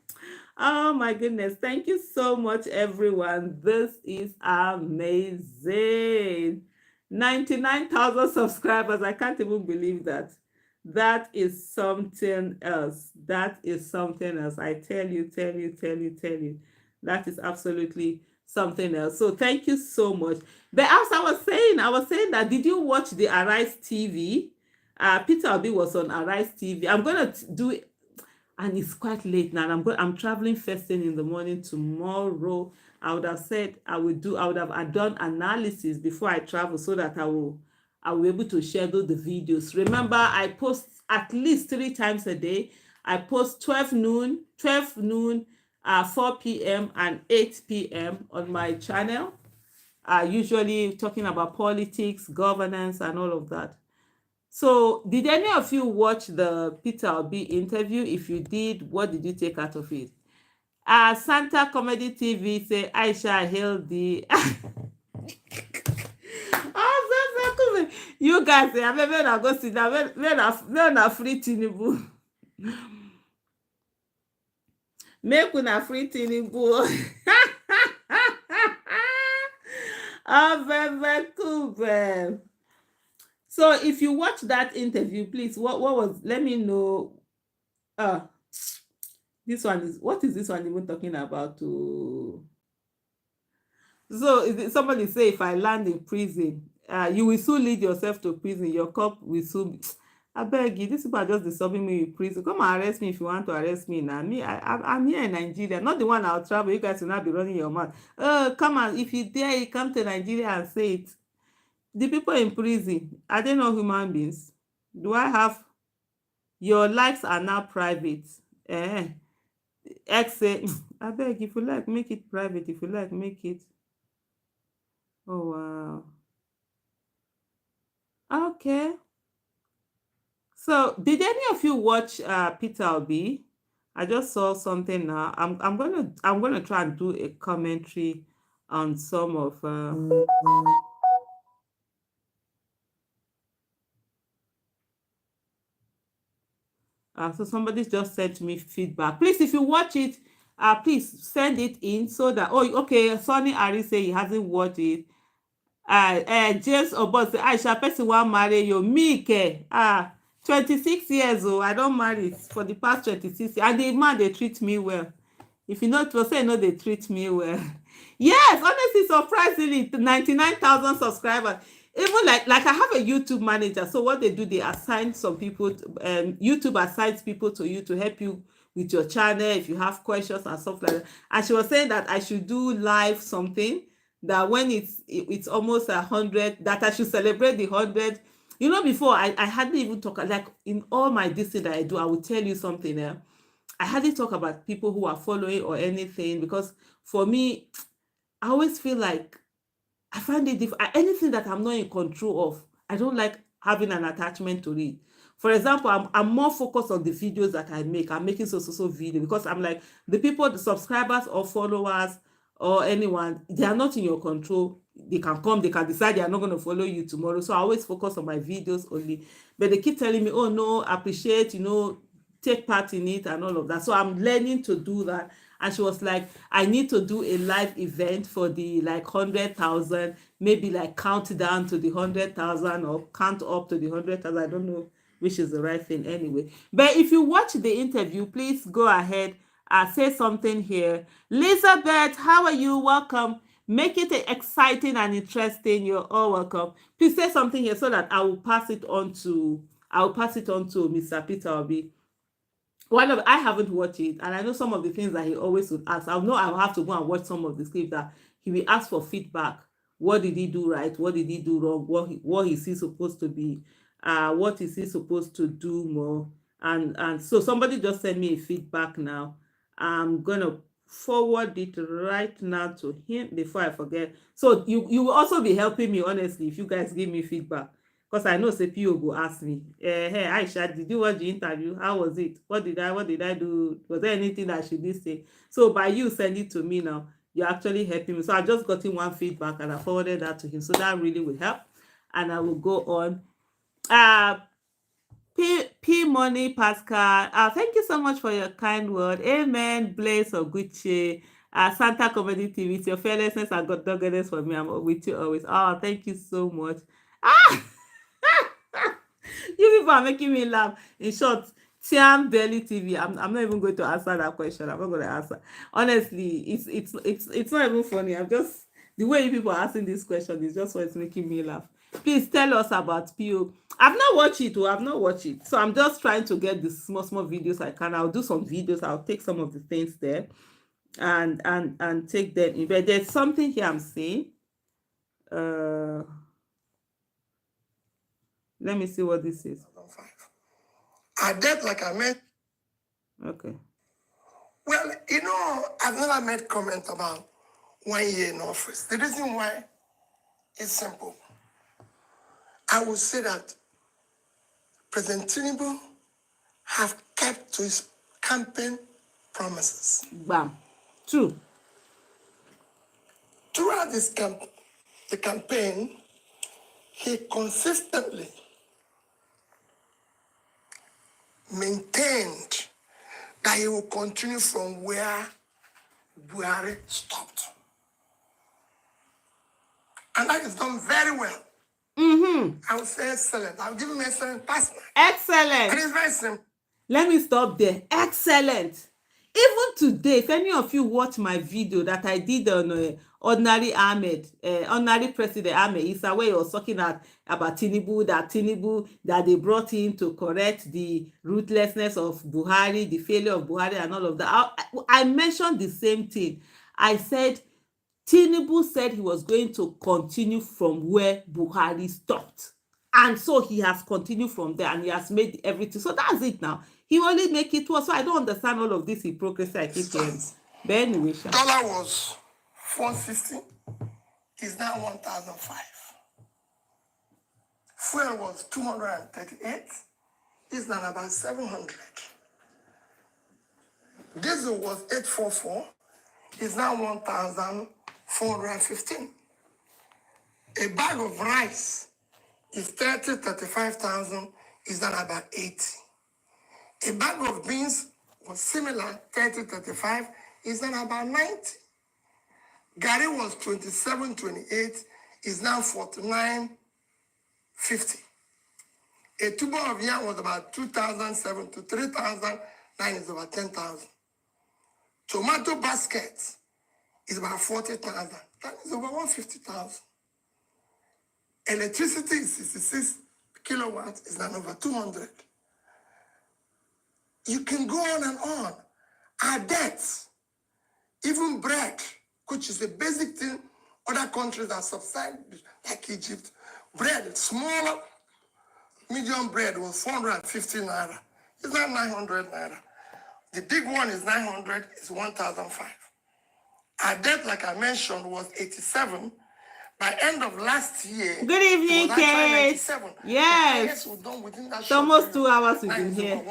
Oh my goodness. Thank you so much, everyone. This is amazing. 99,000 subscribers. I can't even believe that. That is something else. That is something else. I tell you. That is absolutely something else. So thank you so much. But as I was saying that, did you watch the Arise TV? Peter Obi was on Arise TV. I'm gonna do it, and it's quite late now. I'm traveling first thing in the morning tomorrow. I would have said I would have done analysis before I travel, so that I will be able to schedule the videos. Remember, I post at least 3 times a day. I post 12 noon, 4 p.m. and 8 p.m. on my channel. Usually talking about politics, governance, and all of that. So did any of you watch the Peter Obi interview? If you did, what did you take out of it? Santa Comedy TV say Aisha hailed the you guys say, I'm not go sit down. Men are free Tinubu. Make una free Tinubu. Very cool, man. So if you watch that interview, please, what was, let me know. This one is, what is this one even talking about? So somebody say, if I land in prison, you will soon lead yourself to prison. Your cup will soon. I beg you, these people are just disturbing me with prison. Come and arrest me if you want to arrest me now. I'm here in Nigeria, not the one I'll travel. You guys will not be running your mouth. Come on, if you dare, you come to Nigeria and say it. The people in prison, are they not human beings? Do I have your lives are now private? X say, I beg, if you like, make it private. If you like, make it. Oh wow. Okay. So did any of you watch Peter Obi? I just saw something now. I'm gonna try and do a commentary on some of so somebody just sent me feedback. Please, if you watch it, please send it in so that, oh, okay, Sonny Ari say he hasn't watched it. James Obot say, Aisha, person wan marry you. Me ke. 26 years old. I don marry for the past 26 years. And the man, they treat me well. If you know, to say no, they treat me well. Yes, honestly, surprisingly, 99,000 subscribers. Even like I have a YouTube manager. So what they do, they assign some people. YouTube assigns people to you to help you with your channel if you have questions and stuff like that. And she was saying that I should do live something, that when it's almost 100, that I should celebrate the 100. You know, before I hardly even talk, like in all my this thing that I do, I will tell you something. I hardly talk about people who are following or anything, because for me, I always feel like I find it difficult. Anything that I'm not in control of, I don't like having an attachment to it. For example, I'm more focused on the videos that I make. I'm making so video, because I'm like, the people, the subscribers or followers or anyone, they are not in your control. They can come, they can decide they are not going to follow you tomorrow. So I always focus on my videos only. But they keep telling me, oh no, appreciate, take part in it and all of that. So I'm learning to do that. And she was like, I need to do a live event for the like 100,000, maybe like count down to the 100,000 or count up to the 100,000. I don't know which is the right thing anyway. But if you watch the interview, please go ahead and say something here. Elizabeth, how are you? Welcome. Make it exciting and interesting. You're all welcome. Please say something here so that I will pass it on to Mr. Peter Obi. I haven't watched it, and I know some of the things that he always would ask. I know I'll have to go and watch some of the clips that he will ask for feedback. What did he do right? What did he do wrong? What is he supposed to be? What is he supposed to do more? And so somebody just sent me a feedback now. I'm gonna forward it right now to him before I forget. So you will also be helping me, honestly, if you guys give me feedback, because I know say PO go ask me, hey Aisha, did you watch the interview? How was it? What did I do? Was there anything that she did say? So by you send it to me now, you're actually helping me. So I just got in one feedback and I forwarded that to him. So that really will help. And I will go on. Uh P Money Pascal. Thank you so much for your kind word. Amen. Blaze or Gucci. Santa Comedy TV. It's your fearlessness and God doggedness for me. I'm with you always. Oh, thank you so much. Ah, you people are making me laugh. In short, Tiam Belly TV. I'm not even going to answer that question. I'm not going to answer. Honestly, it's not even funny. I'm just, the way you people are asking this question is just what's making me laugh. Please tell us about PO. I've not watched it. I've not watched it. So I'm just trying to get the small videos I can. I'll do some videos. I'll take some of the things there and take them in. But there's something here I'm seeing. Let me see what this is. I did like I met. Okay. Well, I've never made comment about 1 year in office. The reason why is simple. I would say that President Tinubu have kept to his campaign promises. Bam. True. Throughout the campaign, he consistently maintained that he will continue from where Buhari stopped. And that is done very well. I would say excellent. I'll give him excellent pass. Excellent. And it's very simple. Let me stop there. Excellent. Even today, if any of you watch my video that I did on ordinary President Ahmed Issa, where he was talking about Tinubu, that they brought in to correct the ruthlessness of Buhari, the failure of Buhari and all of that. I mentioned the same thing. I said, Tinubu said he was going to continue from where Buhari stopped. And so he has continued from there and he has made everything. So that's it now. He only make it worse. So I don't understand all of this hypocrisy I keep hearing. But anyway, dollar was 460, is now 1,005. Fuel was 238, is now about 700. Diesel was 844, is now 1,415. A bag of rice is 35,000, is now about 80. A bag of beans was similar, 35, is now about 90. Gari was 27, 28, is now 49.50. A tuber of yam was about 2,007 to 3,009 is about 10,000. Tomato basket is about 40,000. That is over 150,000. Electricity is 66 kilowatts, is now over 200. You can go on and on. Our debts, even bread, which is a basic thing other countries that subside, like Egypt, bread, smaller, medium bread was 450 naira. It's not 900 naira. The big one is 900, it's 1,005. Our debt, like I mentioned, was 87. By end of last year, Good evening, it was actually Kate. 97. Yes. The highest we've done within that It's short almost period. 2 hours we've Now been it's here.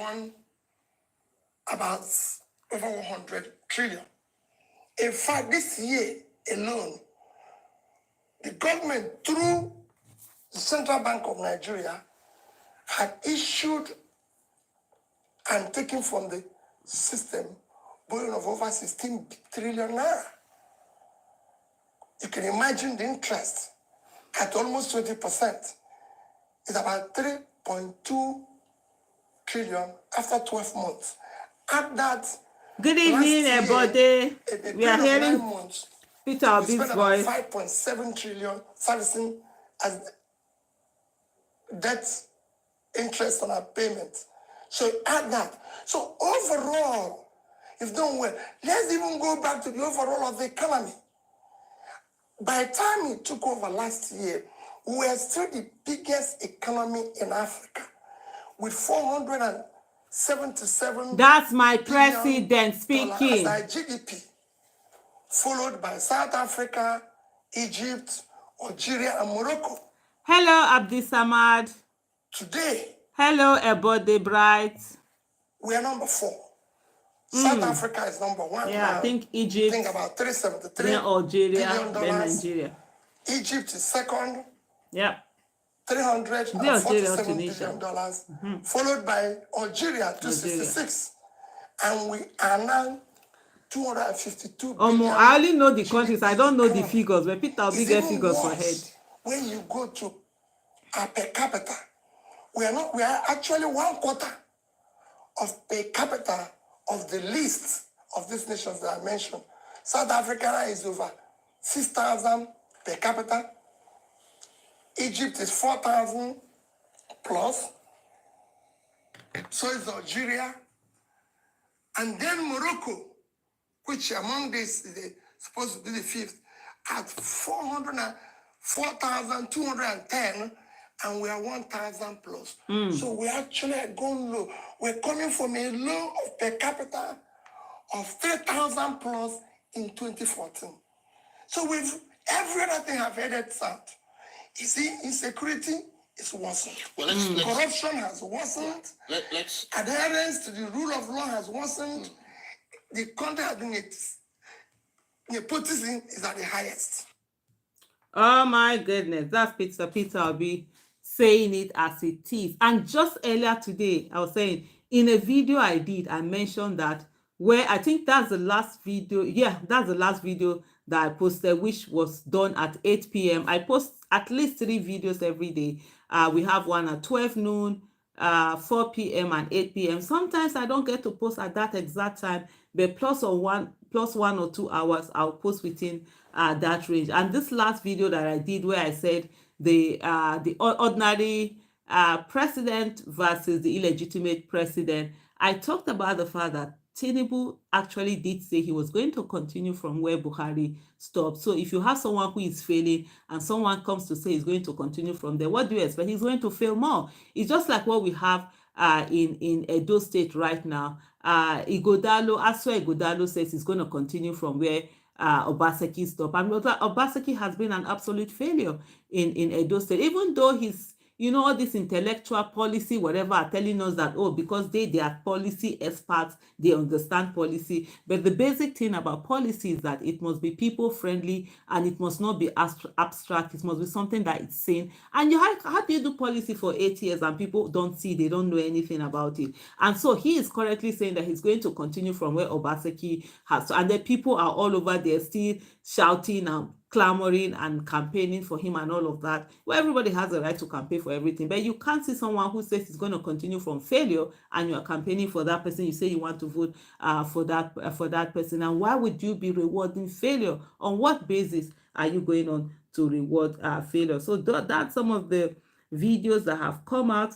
about over 100 trillion. In fact, this year alone, the government, through the Central Bank of Nigeria, had issued and taken from the system borrowing of over 16 trillion naira. You can imagine the interest at almost 20%. It's about 3.2 trillion after 12 months. At that, Good evening, everybody. We are hearing 9 months, Peter we Obi's spent about voice. 5.7 trillion servicing as debt interest on our payments. So add that. So overall, if done well, let's even go back to the overall of the economy. By the time he took over last year, we were still the biggest economy in Africa with 477. That's my president speaking. As our GDP, followed by South Africa, Egypt, Algeria, and Morocco. Hello, Abdisamad. Today, hello, Ebode Bright. We are number 4. South Africa is number 1. Yeah, now. I think Egypt. I think about 373 then Algeria, billion then Nigeria. Egypt is second. Yeah. $347 billion, followed by Algeria, 266. And we are now 252 billion. I only know the countries, I don't know the figures, but Peter will get figures for head. When you go to our per capita, we are actually 1/4 of per capita of the list of these nations that I mentioned. South Africa is over 6,000 per capita. Egypt is 4,000 plus. So is Algeria. And then Morocco, which among these is supposed to be the 5th, at 4,210, and we are 1,000 plus. So we actually are going low. We're coming from a low of per capita of 3,000 plus in 2014. So every other thing have headed south. You see, insecurity is worsened. Well, corruption has worsened. Adherence to the rule of law has worsened. The country has been nepotism is at the highest. Oh my goodness, that's Peter will be saying it as it is. And just earlier today, I was saying in a video I did, I mentioned that where I think that's the last video. Yeah, that's the last video that I posted, which was done at 8 p.m. I post at least 3 videos every day. We have one at 12 noon, 4 p.m. and 8 p.m. Sometimes I don't get to post at that exact time, but plus 1 or 2 hours, I'll post within that range. And this last video that I did where I said the ordinary president versus the illegitimate president, I talked about the fact that Tinubu actually did say he was going to continue from where Buhari stopped. So if you have someone who is failing and someone comes to say he's going to continue from there, what do you expect? He's going to fail more. It's just like what we have in Edo State right now. Aswa Igodalo says he's going to continue from where Obaseki stopped. And Obaseki has been an absolute failure in Edo State, even though he's all this intellectual policy, whatever, are telling us that, because they are policy experts, they understand policy. But the basic thing about policy is that it must be people friendly and it must not be abstract. It must be something that is sane. And how do you do policy for 8 years and people don't see, they don't know anything about it? And so he is correctly saying that he's going to continue from where Obaseki has. And the people are all over there still shouting and clamoring and campaigning for him and all of that. Well, everybody has a right to campaign for everything, but you can't see someone who says he's going to continue from failure and you are campaigning for that person. You say you want to vote for that person, and why would you be rewarding failure? On what basis are you going on to reward failure? So that's some of the videos that have come out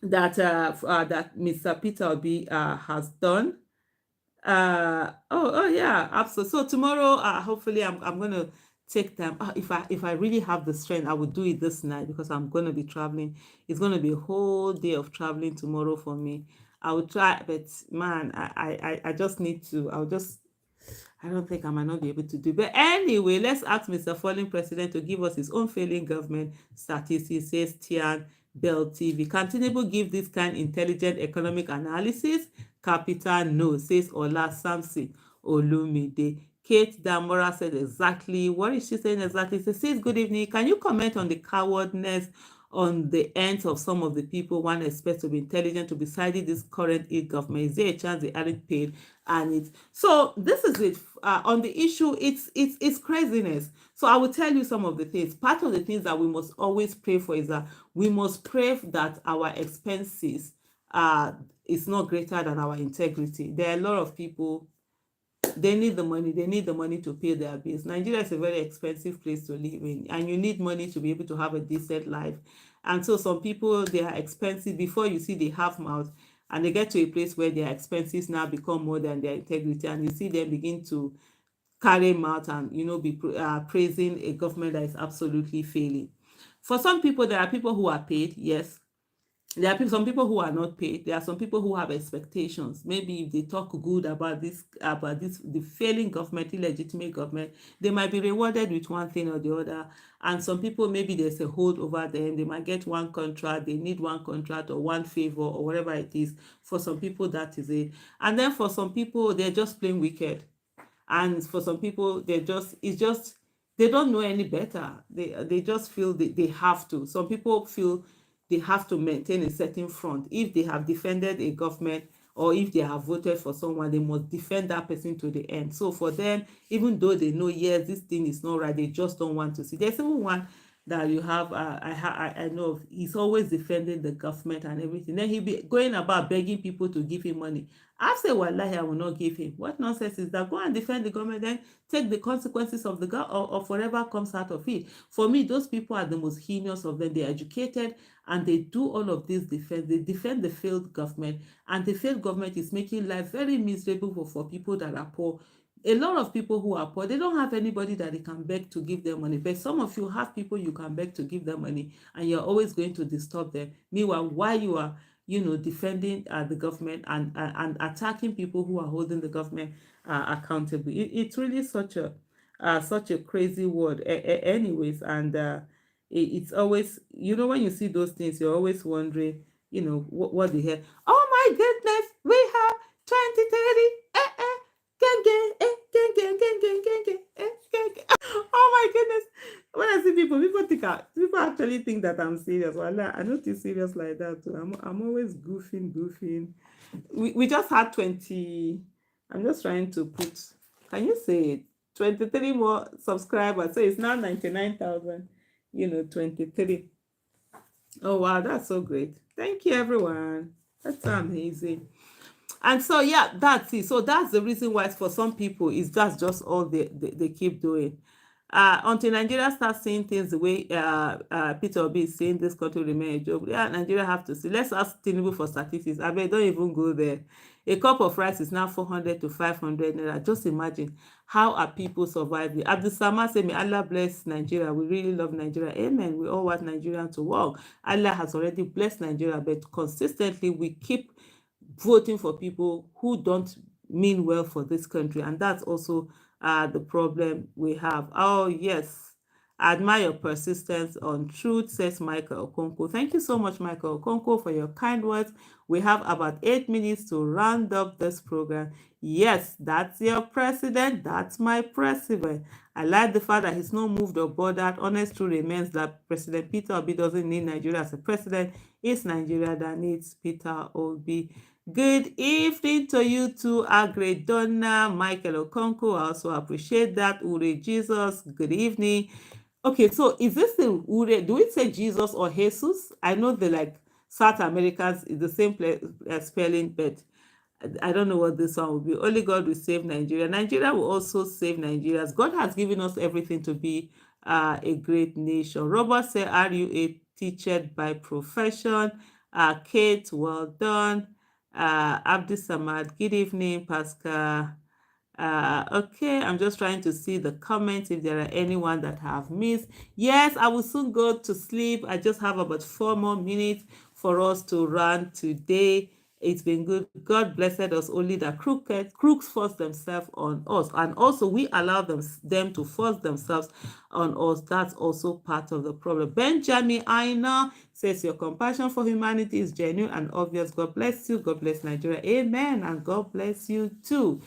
that Mr. Peter Obi has done. Oh yeah, absolutely. So tomorrow, hopefully, I'm gonna take time. If I really have the strength, I would do it this night because I'm gonna be traveling. It's gonna be a whole day of traveling tomorrow for me. I will try, but man, I just need to. I don't think I might not be able to do. But anyway, let's ask Mr. Falling President to give us his own failing government statistics, says Tian Bell TV. Can Tinubu give this kind intelligent economic analysis? Capital no, says Ola Samson Olumide. Kate Damora said exactly. What is she saying exactly? She says, good evening. Can you comment on the cowardness on the ends of some of the people one expects to be intelligent to be siding this current government? Is there a chance they aren't paid? And it so this is it on the issue. It's craziness. So I will tell you some of the things. Part of the things that we must always pray for is that we must pray that our expenses is not greater than our integrity. There are a lot of people, they need the money. They need the money to pay their bills. Nigeria is a very expensive place to live in, and you need money to be able to have a decent life. And so some people, they are expensive. Before you see, they have mouth, and they get to a place where their expenses now become more than their integrity, and you see them begin to carry mouth and be praising a government that is absolutely failing. For some people, there are people who are paid, yes, there are some people who are not paid. There are some people who have expectations. Maybe if they talk good about this the failing government, illegitimate government, they might be rewarded with one thing or the other. And some people, maybe there's a hold over them. They might get one contract, they need one contract or one favor or whatever it is. For some people, that is it. And then for some people, they're just plain wicked. And for some people, they don't know any better. They just feel they have to. Some people feel they have to maintain a certain front. If they have defended a government or if they have voted for someone, they must defend that person to the end. So for them, even though they know, yes, this thing is not right, they just don't want to see. There's even one that you have, I know of, he's always defending the government and everything. Then he'll be going about begging people to give him money. I say, wallahi, I will not give him. What nonsense is that? Go and defend the government, then take the consequences of of whatever comes out of it. For me, those people are the most heinous of them. They're educated and they do all of this defense. They defend the failed government, and the failed government is making life very miserable for people that are poor. A lot of people who are poor, they don't have anybody that they can beg to give them money. But some of you have people you can beg to give them money, and you're always going to disturb them. Meanwhile, while you are, defending the government and attacking people who are holding the government accountable. It's really such a crazy word. Anyways, and it's always, when you see those things, you're always wondering, what the hell. Oh my goodness, we have 2030. Gang, gang, gang, gang, gang, gang, gang, gang, gang, gang. Oh my goodness. When I see people actually think that I'm serious. Well, I'm not too serious like that too. I'm always goofing. We just had 20. I'm just trying to put, can you say it? 23 more subscribers. So it's now 99,000, 23. Oh wow, that's so great. Thank you everyone. That's amazing. And so yeah, that's it. So that's the reason why for some people is that's just all they keep doing. Until Nigeria starts seeing things the way Peter Obi is saying this country remain a joke. Yeah, Nigeria have to see. Let's ask Tinubu for statistics. I mean, don't even go there. A cup of rice is now 400 to 500 naira. Just imagine how are people surviving. Abdul Samad said, may Allah bless Nigeria. We really love Nigeria. Amen. We all want Nigeria to work. Allah has already blessed Nigeria, but consistently we keep voting for people who don't mean well for this country, and that's also the problem we have. Oh yes, I admire your persistence on truth, says Michael Okonkwo. Thank you so much, Michael Okonkwo, for your kind words. We have about 8 minutes to round up this program. Yes, that's your president. That's my president. I like the fact that he's not moved or bothered. Honest truth remains that President Peter Obi doesn't need Nigeria as a president. It's Nigeria that needs Peter Obi. Good evening to you too, our great Donna, Michael Okonko. I also appreciate that. Ure Jesus, good evening. Okay, so is this the Ure? Do we say Jesus or Jesus? I know the like South Americans is the same spelling, but I don't know what this one will be. Only God will save Nigeria. Nigeria will also save Nigerians. God has given us everything to be a great nation. Robert said, "Are you a teacher by profession?" Kate, well done. Abdi Samad, good evening. Pascal, okay, I'm just trying to see the comments if there are anyone that I have missed. Yes, I will soon go to sleep. I just have about 4 more minutes for us to run today. It's been good. God blessed us only that crooks force themselves on us, and also we allow them to force themselves on us. That's also part of the problem. Benjamin Aina says your compassion for humanity is genuine and obvious. God bless you. God bless Nigeria. Amen. And God bless you too.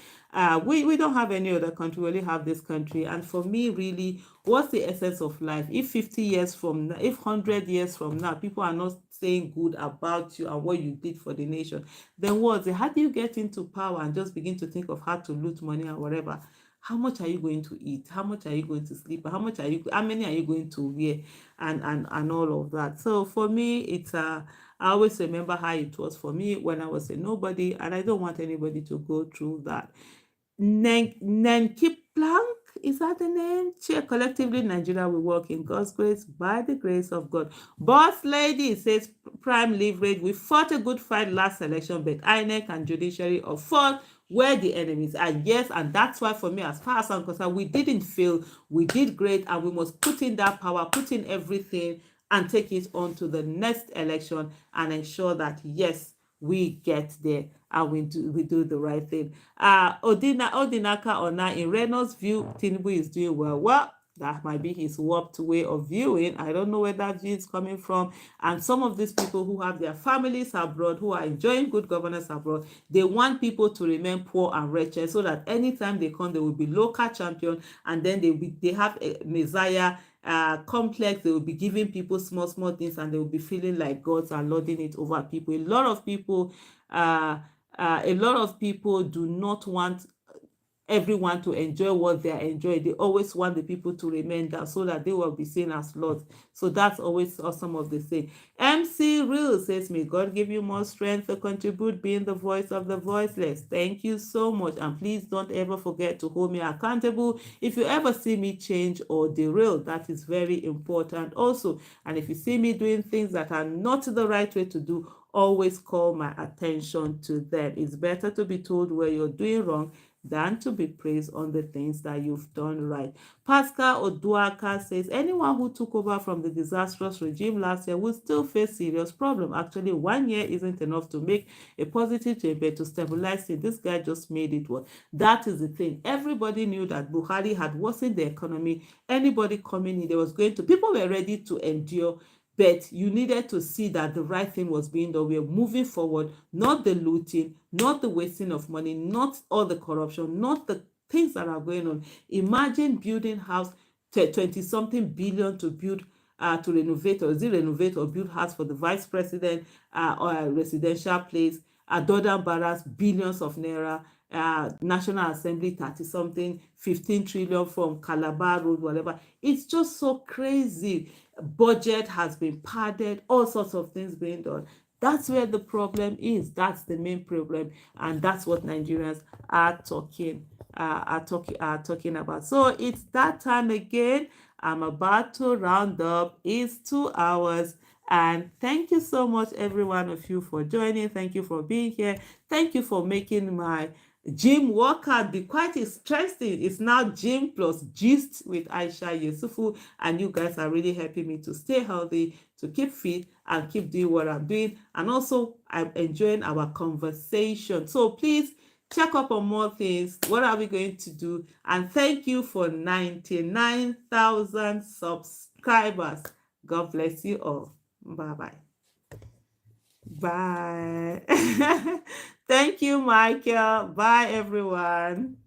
We don't have any other country. We only have this country. And for me, really, what's the essence of life? If 50 years from now, if 100 years from now, people are not saying good about you and what you did for the nation, then what? How do you get into power and just begin to think of how to loot money and whatever? How much are you going to eat? How much are you going to sleep? How many are you going to wear? And all of that. So for me, I always remember how it was for me when I was a nobody, and I don't want anybody to go through that. Nenki Plank, is that the name? Chair collectively, Nigeria will work in God's grace by the grace of God. Boss lady says prime leverage. We fought a good fight last election, but INEC and judiciary of fought were the enemies. And yes, and that's why for me, as far as I'm concerned, we didn't fail. We did great, and we must put in that power, put in everything, and take it on to the next election and ensure that yes, we get there and we do the right thing. Odinaka Ona, in Reynolds' view, Tinubu is doing well. Well, that might be his warped way of viewing. I don't know where that view is coming from. And some of these people who have their families abroad, who are enjoying good governance abroad, they want people to remain poor and wretched so that anytime they come, they will be local champion, and then they have a messiah complex. They will be giving people small things, and they will be feeling like gods are lording it over people. Uh, a lot of people do not want everyone to enjoy what they are enjoying. They always want the people to remain down so that they will be seen as lords. So that's always some of the thing. MC Real says, may God give you more strength to contribute, being the voice of the voiceless. Thank you so much. And please don't ever forget to hold me accountable. If you ever see me change or derail, that is very important also. And if you see me doing things that are not the right way to do, always call my attention to them. It's better to be told where you're doing wrong than to be praised on the things that you've done right. Pascal Oduaka says, anyone who took over from the disastrous regime last year will still face serious problem. Actually, 1 year isn't enough to make a positive change, but to stabilize it, this guy just made it work. That is the thing. Everybody knew that Buhari had worsened the economy. Anybody coming in, there was going to, people were ready to endure, but you needed to see that the right thing was being done. We are moving forward, not the looting, not the wasting of money, not all the corruption, not the things that are going on. Imagine building house 20 something billion to build to renovate, or is it renovate or build house for the vice president, or a residential place, Dodan Barras, billions of naira, National Assembly 30 something, 15 trillion from Calabar Road, whatever. It's just so crazy. Budget has been padded, all sorts of things being done. That's where the problem is. That's the main problem, and that's what Nigerians are talking about. So it's that time again. I'm about to round up. It's 2 hours. And thank you so much, every one of you, for joining. Thank you for being here. Thank you for making my gym workout be quite interesting. It's now gym plus gist with Aisha Yesufu, and you guys are really helping me to stay healthy, to keep fit, and keep doing what I'm doing. And also, I'm enjoying our conversation. So please check up on more things. What are we going to do? And thank you for 99,000 subscribers. God bless you all. Bye-bye. Bye. Thank you, Michael. Bye, everyone.